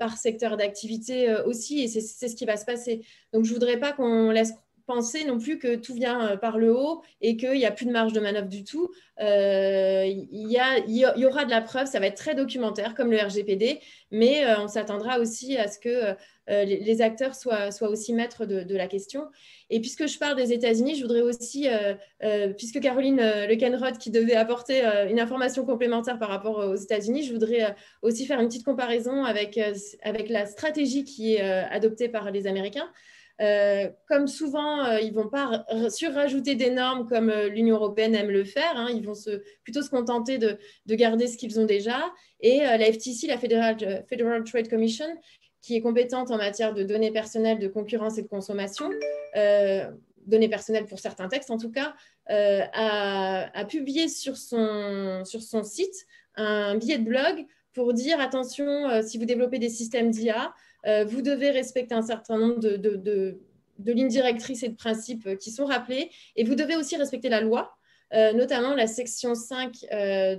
par secteur d'activité aussi, et c'est ce qui va se passer. Donc, je ne voudrais pas qu'on laisse penser non plus que tout vient par le haut et qu'il n'y a plus de marge de manœuvre du tout. Il y aura de la preuve, ça va être très documentaire comme le RGPD, mais on s'attendra aussi à ce que les acteurs soient aussi maîtres de la question. Et puisque je parle des États-Unis, je voudrais aussi, puisque Caroline Lekenrod qui devait apporter une information complémentaire par rapport aux États-Unis, je voudrais aussi faire une petite comparaison avec la stratégie qui est adoptée par les Américains. Comme souvent, ils ne vont pas surrajouter des normes comme l'Union européenne aime le faire. Hein. Ils vont plutôt se contenter de garder ce qu'ils ont déjà. Et la FTC, la Federal Trade Commission, qui est compétente en matière de données personnelles, de concurrence et de consommation, données personnelles pour certains textes en tout cas, a publié sur son site un billet de blog pour dire attention, si vous développez des systèmes d'IA, vous devez respecter un certain nombre de lignes directrices et de principes qui sont rappelés, et vous devez aussi respecter la loi, notamment la section 5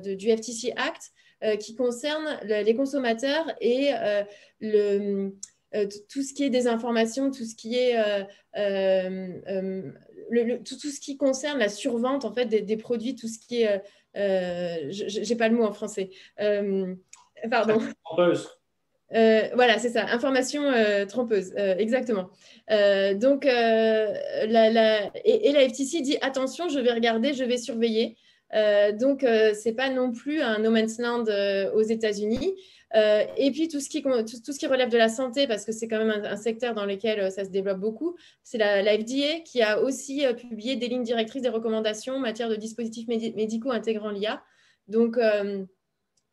du FTC Act, qui concerne les consommateurs et tout ce qui est désinformation, tout ce qui est tout ce qui concerne la survente en fait des produits, tout ce qui est j'ai pas le mot en français. Pardon. Voilà, c'est ça, information trompeuse, exactement. Donc, la FTC dit attention, je vais regarder, je vais surveiller. Donc, ce n'est pas non plus un no man's land aux États-Unis. Et puis, tout ce qui relève de la santé, parce que c'est quand même un secteur dans lequel ça se développe beaucoup, c'est la FDA qui a aussi publié des lignes directrices, des recommandations en matière de dispositifs médicaux intégrant l'IA. Donc,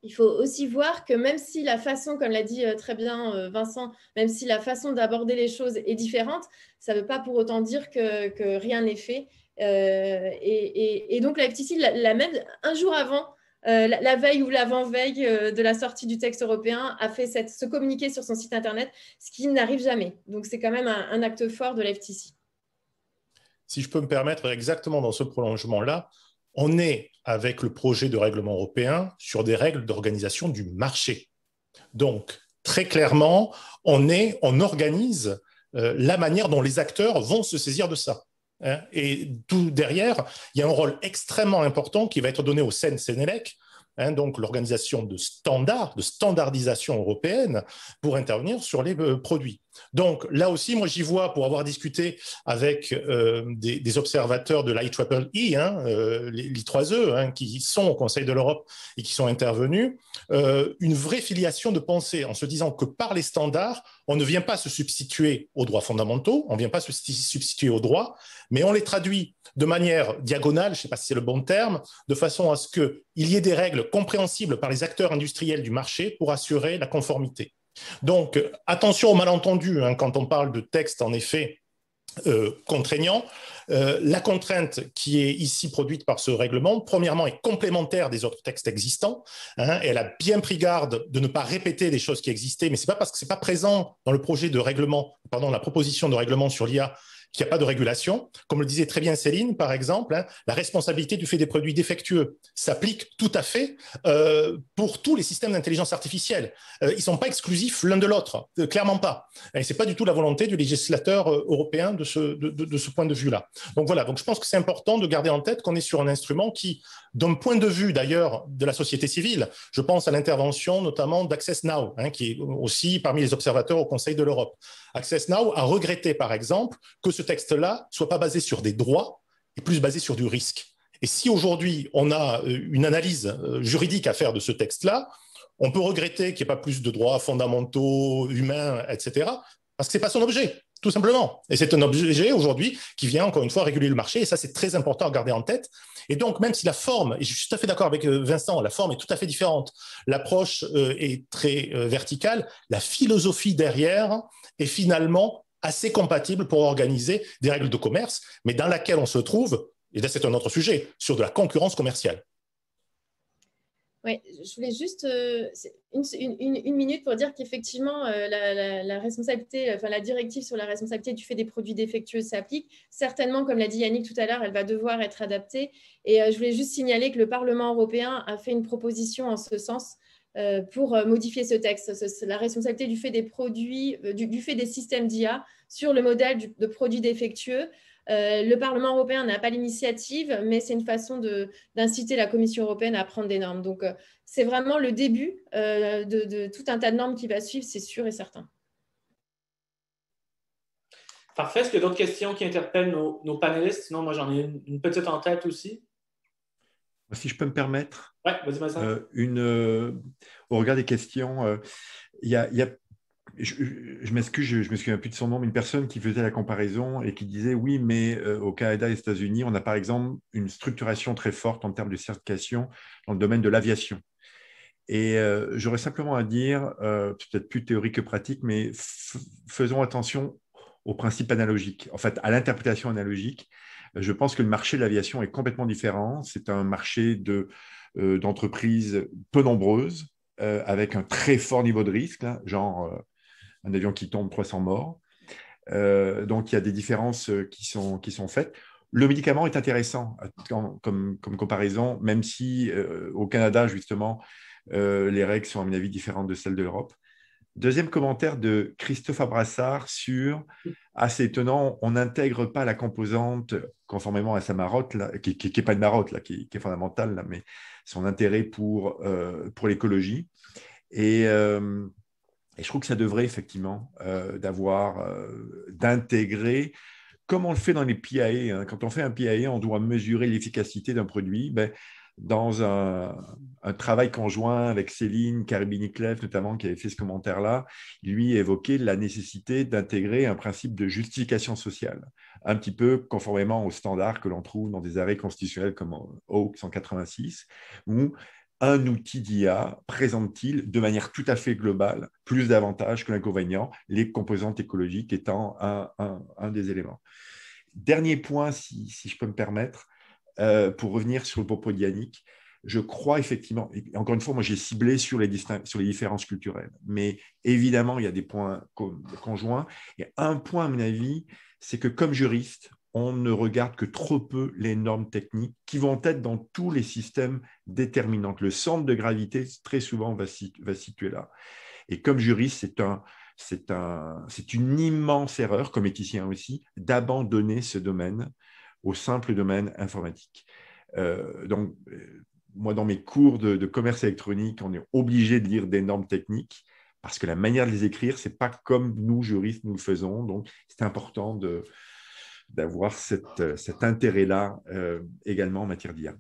il faut aussi voir que même si la façon, comme l'a dit très bien Vincent, même si la façon d'aborder les choses est différente, ça ne veut pas pour autant dire que rien n'est fait. Et donc, la FTC même un jour avant, la veille ou l'avant-veille de la sortie du texte européen, a fait ce communiqué sur son site internet, ce qui n'arrive jamais. Donc, c'est quand même un acte fort de la FTC. Si je peux me permettre, exactement dans ce prolongement-là, on est, avec le projet de règlement européen, sur des règles d'organisation du marché. Donc, très clairement, on organise la manière dont les acteurs vont se saisir de ça. Hein. Et tout derrière, il y a un rôle extrêmement important qui va être donné au CNELEC, hein, donc l'organisation de standards, de standardisation européenne, pour intervenir sur les produits. Donc là aussi, moi j'y vois, pour avoir discuté avec des observateurs de l'IEEE, hein, l'I3E, hein, qui sont au Conseil de l'Europe et qui sont intervenus, une vraie filiation de pensée en se disant que par les standards, on ne vient pas se substituer aux droits fondamentaux, on ne vient pas se substituer aux droits, mais on les traduit de manière diagonale, je ne sais pas si c'est le bon terme, de façon à ce qu'il y ait des règles compréhensibles par les acteurs industriels du marché pour assurer la conformité. Donc, attention aux malentendus hein, quand on parle de textes, en effet, contraignants. La contrainte qui est ici produite par ce règlement, premièrement, est complémentaire des autres textes existants. Hein, et elle a bien pris garde de ne pas répéter des choses qui existaient, mais ce n'est pas parce que ce n'est pas présent dans le projet de règlement, pardon, la proposition de règlement sur l'IA, qu'il n'y a pas de régulation. Comme le disait très bien Céline, par exemple, hein, la responsabilité du fait des produits défectueux s'applique tout à fait pour tous les systèmes d'intelligence artificielle. Ils ne sont pas exclusifs l'un de l'autre, clairement pas. Et ce n'est pas du tout la volonté du législateur européen de ce point de vue-là. Donc voilà, donc je pense que c'est important de garder en tête qu'on est sur un instrument qui, d'un point de vue d'ailleurs de la société civile, je pense à l'intervention notamment d'Access Now, hein, qui est aussi parmi les observateurs au Conseil de l'Europe. Access Now a regretté, par exemple, que ce texte-là ne soit pas basé sur des droits et plus basé sur du risque. Et si aujourd'hui, on a une analyse juridique à faire de ce texte-là, on peut regretter qu'il n'y ait pas plus de droits fondamentaux, humains, etc., parce que ce n'est pas son objet, tout simplement. Et c'est un objet aujourd'hui qui vient, encore une fois, réguler le marché, et ça, c'est très important à garder en tête. Et donc, même si la forme, et je suis tout à fait d'accord avec Vincent, la forme est tout à fait différente, l'approche est très verticale, la philosophie derrière est finalement assez compatible pour organiser des règles de commerce, mais dans laquelle on se trouve, et là c'est un autre sujet, sur de la concurrence commerciale. Oui, je voulais juste une minute pour dire qu'effectivement, la responsabilité, enfin la directive sur la responsabilité du fait des produits défectueux s'applique. Certainement, comme l'a dit Yannick tout à l'heure, elle va devoir être adaptée. Et je voulais juste signaler que le Parlement européen a fait une proposition en ce sens pour modifier ce texte. La responsabilité du fait des produits, du fait des systèmes d'IA sur le modèle de produits défectueux Le Parlement européen n'a pas l'initiative, mais c'est une façon d'inciter la Commission européenne à prendre des normes. Donc, c'est vraiment le début de tout un tas de normes qui va suivre, c'est sûr et certain. Parfait. Est-ce qu'il y a d'autres questions qui interpellent nos panélistes? Sinon, moi, j'en ai une petite en tête aussi. Si je peux me permettre, oui, vas-y, Vincent. Au regard des questions, il y a je m'excuse, je me souviens plus de son nom, mais une personne qui faisait la comparaison et qui disait oui, mais au Canada et aux États-Unis, on a par exemple une structuration très forte en termes de certification dans le domaine de l'aviation. Et j'aurais simplement à dire, peut-être plus théorique que pratique, mais faisons attention au principe analogique, en fait, à l'interprétation analogique. Je pense que le marché de l'aviation est complètement différent. C'est un marché d'entreprises peu nombreuses, avec un très fort niveau de risque, là, genre un avion qui tombe, 300 morts. Donc, il y a des différences qui sont faites. Le médicament est intéressant comme comparaison, même si au Canada, justement, les règles sont, à mon avis, différentes de celles de l'Europe. Deuxième commentaire de Christophe Abrassard sur, assez étonnant, on n'intègre pas la composante, conformément à sa marotte, là, qui n'est pas une marotte, là, qui est fondamentale, là, mais son intérêt pour l'écologie. Et je trouve que ça devrait effectivement d'intégrer, comme on le fait dans les PIA. Hein. Quand on fait un PIA, on doit mesurer l'efficacité d'un produit. Ben, dans un travail conjoint avec Céline Caribini-Clef, notamment, qui avait fait ce commentaire-là, lui évoquait la nécessité d'intégrer un principe de justification sociale, un petit peu conformément aux standards que l'on trouve dans des arrêts constitutionnels comme Oaks en 86, où un outil d'IA présente-t-il de manière tout à fait globale plus d'avantages que l'inconvénient, les composantes écologiques étant un des éléments. Dernier point, si je peux me permettre, pour revenir sur le propos d'Yannick, je crois effectivement, et encore une fois, moi j'ai ciblé sur les différences culturelles, mais évidemment, il y a des points conjoints. Et un point, à mon avis, c'est que comme juriste, on ne regarde que trop peu les normes techniques qui vont être dans tous les systèmes déterminants. Le centre de gravité, très souvent, va se situer là. Et comme juriste, c'est une immense erreur, comme éthicien aussi, d'abandonner ce domaine au simple domaine informatique. Moi, dans mes cours de commerce électronique, on est obligé de lire des normes techniques parce que la manière de les écrire, ce n'est pas comme nous, juristes, nous le faisons. Donc, c'est important d'avoir cet intérêt-là également en matière d'IA.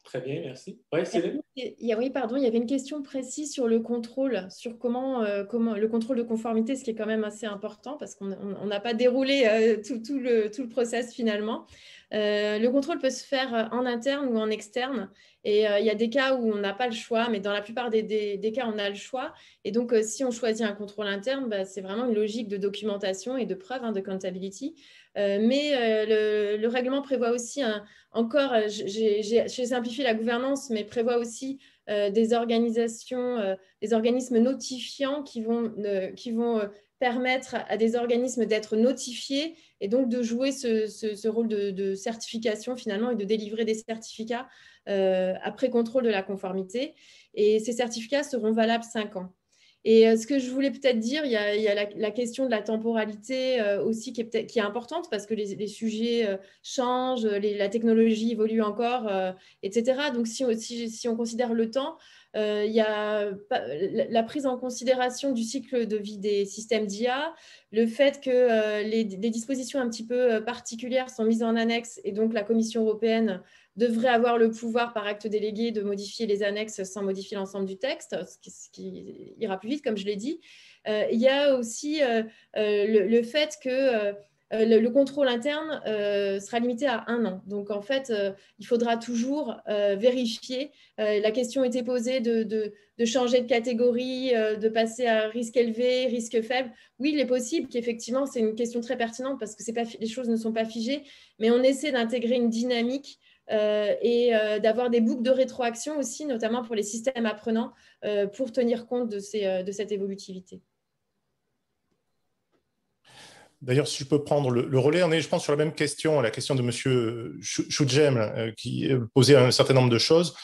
Très bien, merci. Ouais, Céline? Oui, pardon, il y avait une question précise sur le contrôle, sur comment le contrôle de conformité, ce qui est quand même assez important parce qu'on n'a pas déroulé tout le process finalement. Le contrôle peut se faire en interne ou en externe. Et il y a des cas où on n'a pas le choix, mais dans la plupart des cas, on a le choix. Et donc, si on choisit un contrôle interne, bah, c'est vraiment une logique de documentation et de preuve, de accountability. Mais le règlement prévoit aussi encore, j'ai simplifié la gouvernance, mais prévoit aussi des organisations, des organismes notifiants qui vont permettre à des organismes d'être notifiés et donc de jouer ce rôle de certification finalement et de délivrer des certificats après contrôle de la conformité. Et ces certificats seront valables 5 ans. Et ce que je voulais peut-être dire, il y a la question de la temporalité aussi qui est importante parce que les sujets changent, la technologie évolue encore, etc. Donc, si on considère le temps, il y a la prise en considération du cycle de vie des systèmes d'IA, le fait que les dispositions un petit peu particulières sont mises en annexe et donc la Commission européenne devrait avoir le pouvoir par acte délégué de modifier les annexes sans modifier l'ensemble du texte, ce qui ira plus vite, comme je l'ai dit. Il y a aussi le fait que le contrôle interne sera limité à 1 an. Donc, en fait, il faudra toujours vérifier. La question était posée de changer de catégorie, de passer à risque élevé, risque faible. Oui, il est possible qu'effectivement, c'est une question très pertinente parce que les choses ne sont pas figées, mais on essaie d'intégrer une dynamique et d'avoir des boucles de rétroaction aussi, notamment pour les systèmes apprenants, pour tenir compte de cette évolutivité. D'ailleurs, si je peux prendre le relais, on est, je pense, sur la même question, la question de M. Choudjem, qui posait un certain nombre de choses.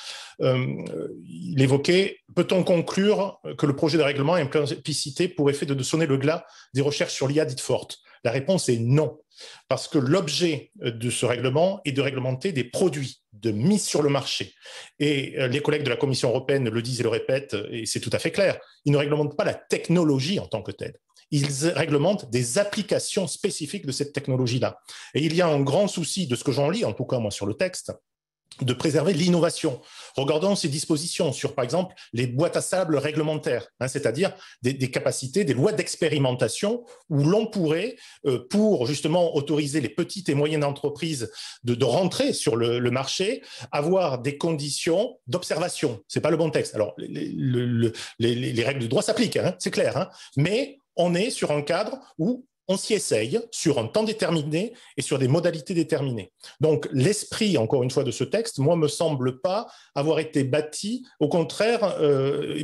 il évoquait, peut-on conclure que le projet de règlement a implicité pour effet de sonner le glas des recherches sur l'IA dite forte? La réponse est non, parce que l'objet de ce règlement est de réglementer des produits de mise sur le marché. Et les collègues de la Commission européenne le disent et le répètent, et c'est tout à fait clair, ils ne réglementent pas la technologie en tant que telle. Ils réglementent des applications spécifiques de cette technologie-là. Et il y a un grand souci, de ce que j'en lis, en tout cas moi sur le texte, de préserver l'innovation. Regardons ces dispositions sur, par exemple, les boîtes à sable réglementaires, c'est-à-dire des capacités, des lois d'expérimentation où l'on pourrait, pour justement autoriser les petites et moyennes entreprises de rentrer sur le marché, avoir des conditions d'observation. Ce n'est pas le bon texte. Alors, les règles de droit s'appliquent, c'est clair, mais on est sur un cadre où on s'y essaye sur un temps déterminé et sur des modalités déterminées. Donc, l'esprit, encore une fois, de ce texte, moi, me semble pas avoir été bâti. Au contraire,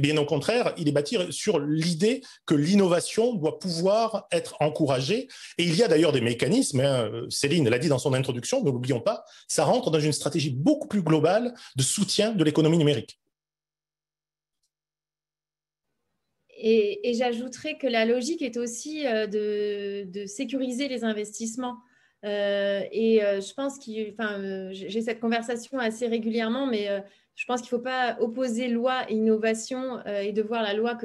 bien au contraire, il est bâti sur l'idée que l'innovation doit pouvoir être encouragée. Et il y a d'ailleurs des mécanismes, Céline l'a dit dans son introduction, ne l'oublions pas, ça rentre dans une stratégie beaucoup plus globale de soutien de l'économie numérique. Et j'ajouterais que la logique est aussi de sécuriser les investissements. Je pense j'ai cette conversation assez régulièrement, mais je pense qu'il ne faut pas opposer loi et innovation et de voir la loi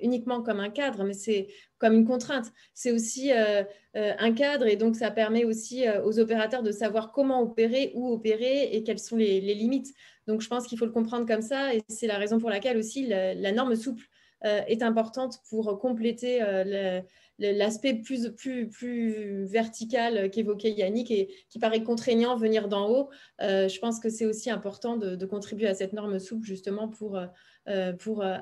uniquement comme un cadre, mais c'est comme une contrainte. C'est aussi un cadre et donc ça permet aussi aux opérateurs de savoir comment opérer, où opérer et quelles sont les limites. Donc je pense qu'il faut le comprendre comme ça et c'est la raison pour laquelle aussi la norme souple est importante pour compléter l'aspect plus vertical qu'évoquait Yannick et qui paraît contraignant venir d'en haut. Je pense que c'est aussi important de contribuer à cette norme souple justement pour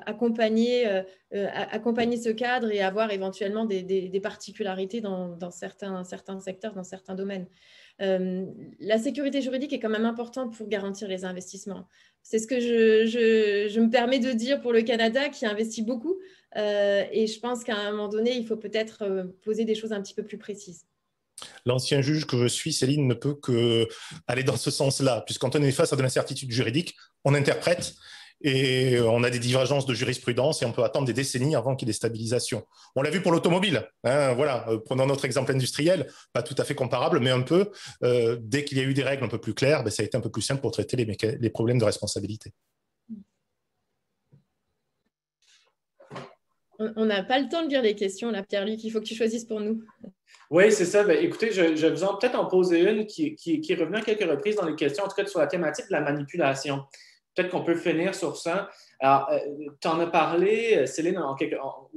accompagner ce cadre et avoir éventuellement des particularités dans certains secteurs, dans certains domaines. La sécurité juridique est quand même importante pour garantir les investissements. C'est ce que je me permets de dire pour le Canada qui investit beaucoup et je pense qu'à un moment donné, il faut peut-être poser des choses un petit peu plus précises. L'ancien juge que je suis, Céline, ne peut qu'aller dans ce sens-là, puisque quand on est face à de l'incertitude juridique, on interprète et on a des divergences de jurisprudence et on peut attendre des décennies avant qu'il y ait des stabilisations. On l'a vu pour l'automobile. Voilà. Prenons notre exemple industriel, pas tout à fait comparable, mais un peu. Dès qu'il y a eu des règles un peu plus claires, ça a été un peu plus simple pour traiter les problèmes de responsabilité. On n'a pas le temps de lire les questions, là, Pierre-Luc. Il faut que tu choisisses pour nous. Oui, c'est ça. Écoutez, je vais peut-être en poser une qui est revenue à quelques reprises dans les questions, en tout cas sur la thématique de la manipulation. Peut-être qu'on peut finir sur ça. Alors, tu en as parlé, Céline,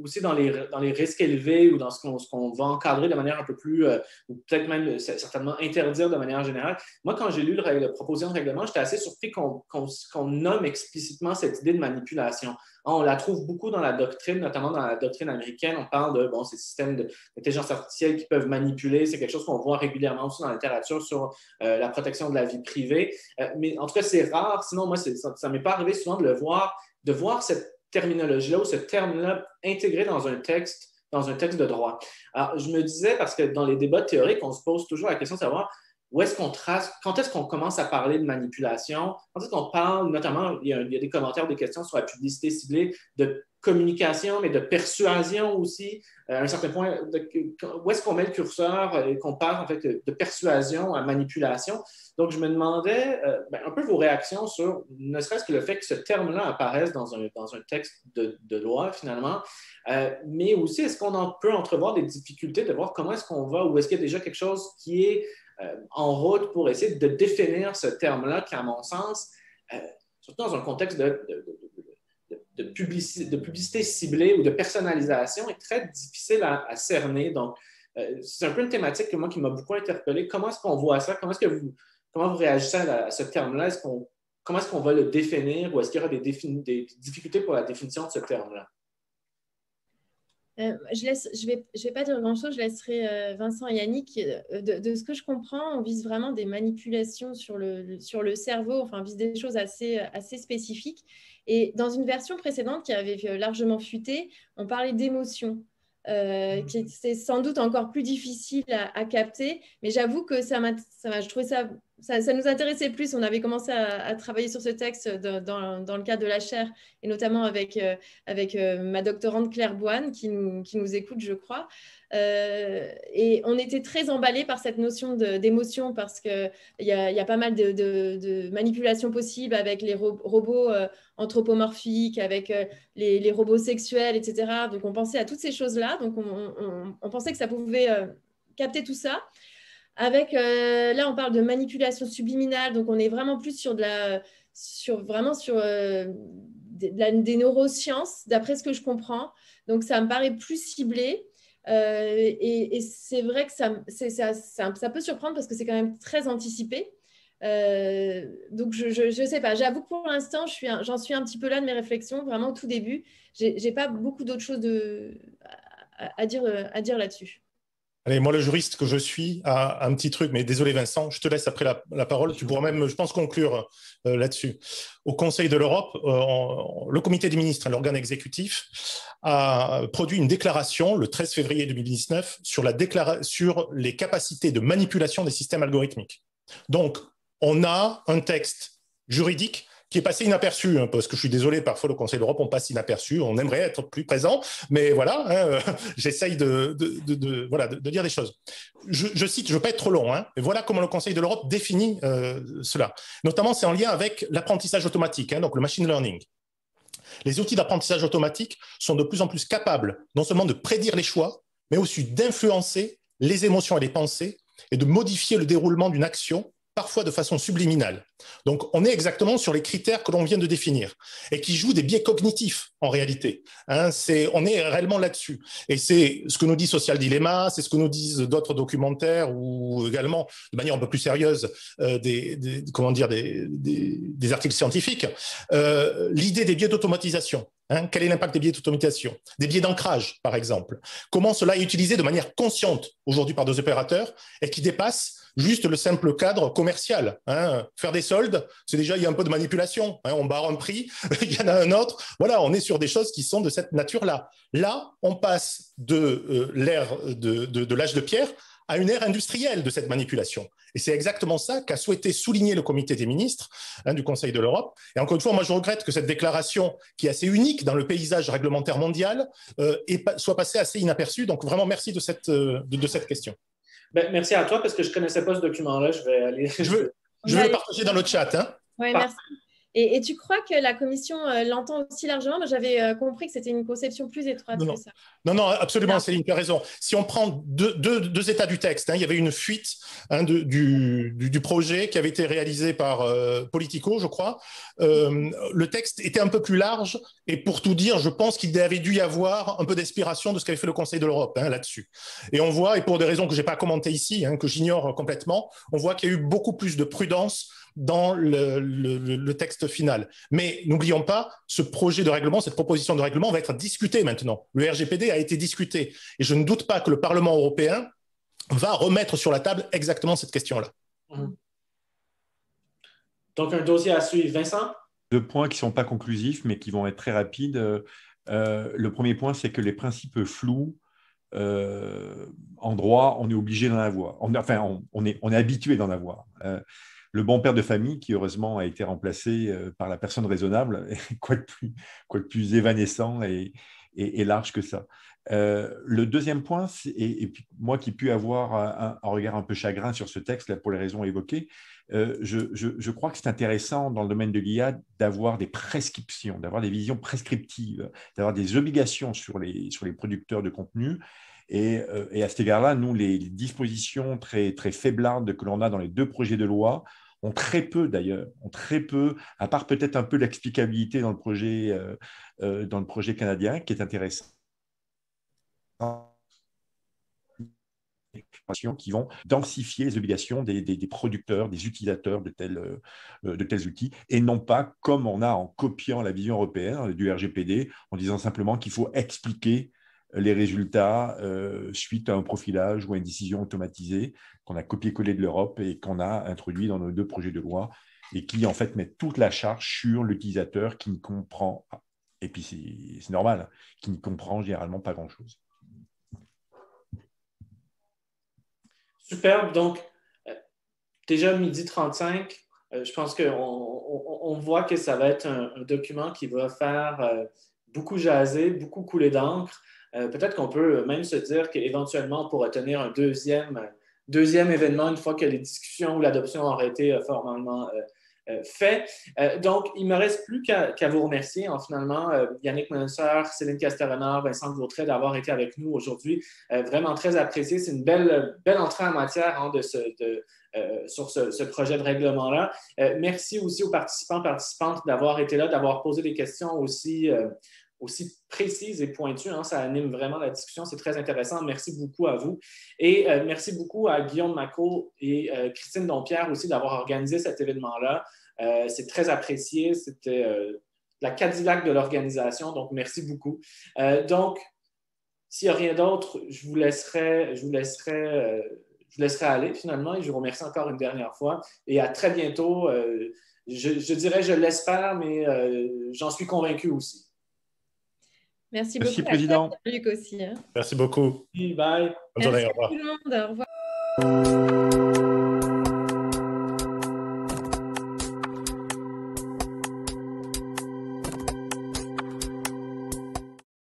aussi dans les risques élevés ou dans ce qu'on va encadrer de manière un peu plus, ou peut-être même certainement interdire de manière générale. Moi, quand j'ai lu la proposition de règlement, j'étais assez surpris qu'on nomme explicitement cette idée de manipulation. On la trouve beaucoup dans la doctrine, notamment dans la doctrine américaine. On parle de ces systèmes d'intelligence artificielle qui peuvent manipuler. C'est quelque chose qu'on voit régulièrement aussi dans la littérature sur la protection de la vie privée. Mais en tout cas, c'est rare. Sinon, moi, ça ne m'est pas arrivé souvent de voir cette terminologie-là ou ce terme-là intégré dans un texte de droit. Alors, je me disais, parce que dans les débats théoriques, on se pose toujours la question de savoir où est-ce qu'on trace, quand est-ce qu'on commence à parler de manipulation, quand est-ce qu'on parle, notamment, il y a des commentaires, des questions sur la publicité ciblée, de communication, mais de persuasion aussi, à un certain point, où est-ce qu'on met le curseur et qu'on parle en fait de persuasion à manipulation. Donc, je me demandais un peu vos réactions sur, ne serait-ce que le fait que ce terme-là apparaisse dans un texte de loi, finalement, mais aussi, est-ce qu'on peut entrevoir des difficultés de voir comment est-ce qu'on va, ou est-ce qu'il y a déjà quelque chose qui est en route pour essayer de définir ce terme-là qui, à mon sens, surtout dans un contexte de publicité ciblée ou de personnalisation, est très difficile à cerner. Donc, c'est un peu une thématique qui m'a beaucoup interpellé. Comment est-ce qu'on voit ça? Comment vous réagissez à ce terme-là? Comment est-ce qu'on va le définir ou est-ce qu'il y aura des difficultés pour la définition de ce terme-là? Je vais pas dire grand-chose, je laisserai Vincent et Yannick. De ce que je comprends, on vise vraiment des manipulations sur le cerveau, enfin, on vise des choses assez spécifiques. Et dans une version précédente qui avait largement fuité, on parlait d'émotions, c'est sans doute encore plus difficile à capter, mais j'avoue que je trouvais ça ça nous intéressait plus. On avait commencé à travailler sur ce texte dans le cadre de la chaire, et notamment avec ma doctorante Claire Boine, qui nous écoute, je crois. Et on était très emballés par cette notion d'émotion, parce qu'il y a pas mal de manipulations possibles avec les robots anthropomorphiques, avec les robots sexuels, etc. Donc, on pensait à toutes ces choses-là. Donc, on pensait que ça pouvait capter tout ça. Avec, là, on parle de manipulation subliminale, donc on est vraiment plus sur des neurosciences, d'après ce que je comprends. Donc, ça me paraît plus ciblé. Et c'est vrai que ça peut surprendre, parce que c'est quand même très anticipé. Donc, je sais pas. J'avoue que pour l'instant, j'en suis un petit peu là de mes réflexions, vraiment au tout début. J'ai pas beaucoup d'autres choses à dire là-dessus. Allez, moi, le juriste que je suis a un petit truc, mais désolé Vincent, je te laisse après la parole. Tu pourras même, je pense, conclure là-dessus. Au Conseil de l'Europe, le comité des ministres, l'organe exécutif, a produit une déclaration le 13 février 2019 sur les capacités de manipulation des systèmes algorithmiques. Donc, on a un texte juridique qui est passé inaperçu, hein, parce que je suis désolé, parfois le Conseil de l'Europe, on passe inaperçu, on aimerait être plus présent, mais voilà, j'essaye de dire des choses. Je cite, je ne veux pas être trop long, mais voilà comment le Conseil de l'Europe définit cela. Notamment, c'est en lien avec l'apprentissage automatique, donc le machine learning. Les outils d'apprentissage automatique sont de plus en plus capables non seulement de prédire les choix, mais aussi d'influencer les émotions et les pensées et de modifier le déroulement d'une action, parfois de façon subliminale. Donc, on est exactement sur les critères que l'on vient de définir et qui jouent des biais cognitifs en réalité. On est réellement là-dessus. Et c'est ce que nous dit Social Dilemma, c'est ce que nous disent d'autres documentaires ou également, de manière un peu plus sérieuse, des articles scientifiques. L'idée des biais d'automatisation. Quel est l'impact des biais d'automatisation? Des biais d'ancrage, par exemple. Comment cela est utilisé de manière consciente aujourd'hui par des opérateurs et qui dépasse juste le simple cadre commercial. Faire des soldes, c'est déjà, il y a un peu de manipulation. On barre un prix, il y en a un autre. Voilà, on est sur des choses qui sont de cette nature-là. Là, on passe de l'ère de l'âge de pierre à une ère industrielle de cette manipulation. Et c'est exactement ça qu'a souhaité souligner le comité des ministres du Conseil de l'Europe. Et encore une fois, moi, je regrette que cette déclaration, qui est assez unique dans le paysage réglementaire mondial, soit passée assez inaperçue. Donc, vraiment, merci de cette question. Ben, merci à toi, parce que je ne connaissais pas ce document-là. Je vais aller. Je veux le partager dans le chat. Oui, merci. Et tu crois que la Commission l'entend aussi largement? Moi, j'avais compris que c'était une conception plus étroite que ça. Non, absolument, Céline, tu as raison. Si on prend deux états du texte, il y avait une fuite du projet qui avait été réalisé par Politico, je crois. Le texte était un peu plus large et pour tout dire, je pense qu'il avait dû y avoir un peu d'inspiration de ce qu'avait fait le Conseil de l'Europe là-dessus. Et on voit, et pour des raisons que je n'ai pas commentées ici, que j'ignore complètement, on voit qu'il y a eu beaucoup plus de prudence dans le texte final. Mais n'oublions pas, ce projet de règlement, cette proposition de règlement va être discutée maintenant. Le RGPD a été discuté. Et je ne doute pas que le Parlement européen va remettre sur la table exactement cette question-là. Donc, un dossier à suivre. Vincent? 2 points qui ne sont pas conclusifs, mais qui vont être très rapides. Le premier point, c'est que les principes flous, en droit, on est obligé d'en avoir. On est habitué d'en avoir. Le bon père de famille, qui heureusement a été remplacé par la personne raisonnable, quoi de plus évanescent et large que ça. Le deuxième point, et puis moi qui puis avoir un regard un peu chagrin sur ce texte, là, pour les raisons évoquées, je crois que c'est intéressant dans le domaine de l'IA d'avoir des prescriptions, d'avoir des visions prescriptives, d'avoir des obligations sur les producteurs de contenu. Et à cet égard-là, nous, les dispositions très, très faiblardes que l'on a dans les 2 projets de loi ont très peu, d'ailleurs, à part peut-être un peu l'explicabilité dans le projet canadien, qui est intéressant, qui vont densifier les obligations des producteurs, des utilisateurs de tels outils, et non pas comme on a en copiant la vision européenne du RGPD, en disant simplement qu'il faut expliquer les résultats suite à un profilage ou à une décision automatisée qu'on a copié-collé de l'Europe et qu'on a introduit dans nos 2 projets de loi et qui, en fait, met toute la charge sur l'utilisateur qui ne comprend, et puis c'est normal, qui ne comprend généralement pas grand-chose. Superbe. Donc, déjà 12h35. Je pense qu'on voit que ça va être un document qui va faire beaucoup jaser, beaucoup couler d'encre. Peut-être qu'on peut même se dire qu'éventuellement, on pourra tenir un deuxième événement une fois que les discussions ou l'adoption auraient été formellement fait. Donc, il ne me reste plus qu'à vous remercier, finalement, Yannick Meunser, Céline Castelrenard, Vincent Vautret, d'avoir été avec nous aujourd'hui. Vraiment très apprécié. C'est une belle entrée en matière sur ce projet de règlement-là. Merci aussi aux participants, participantes d'avoir été là, d'avoir posé des questions aussi précises et pointues. Ça anime vraiment la discussion. C'est très intéressant. Merci beaucoup à vous. Et merci beaucoup à Guillaume Macot et Christine Dompierre aussi d'avoir organisé cet événement-là. C'est très apprécié. C'était la Cadillac de l'organisation. Donc, merci beaucoup. Donc, s'il n'y a rien d'autre, je vous laisserai aller finalement et je vous remercie encore une dernière fois. Et à très bientôt. Je dirais, je l'espère, mais j'en suis convaincu aussi. Merci beaucoup. Merci, Président. Luc aussi. Merci beaucoup. Bye. Bonne journée. Merci Au revoir. à tout le monde. Au revoir.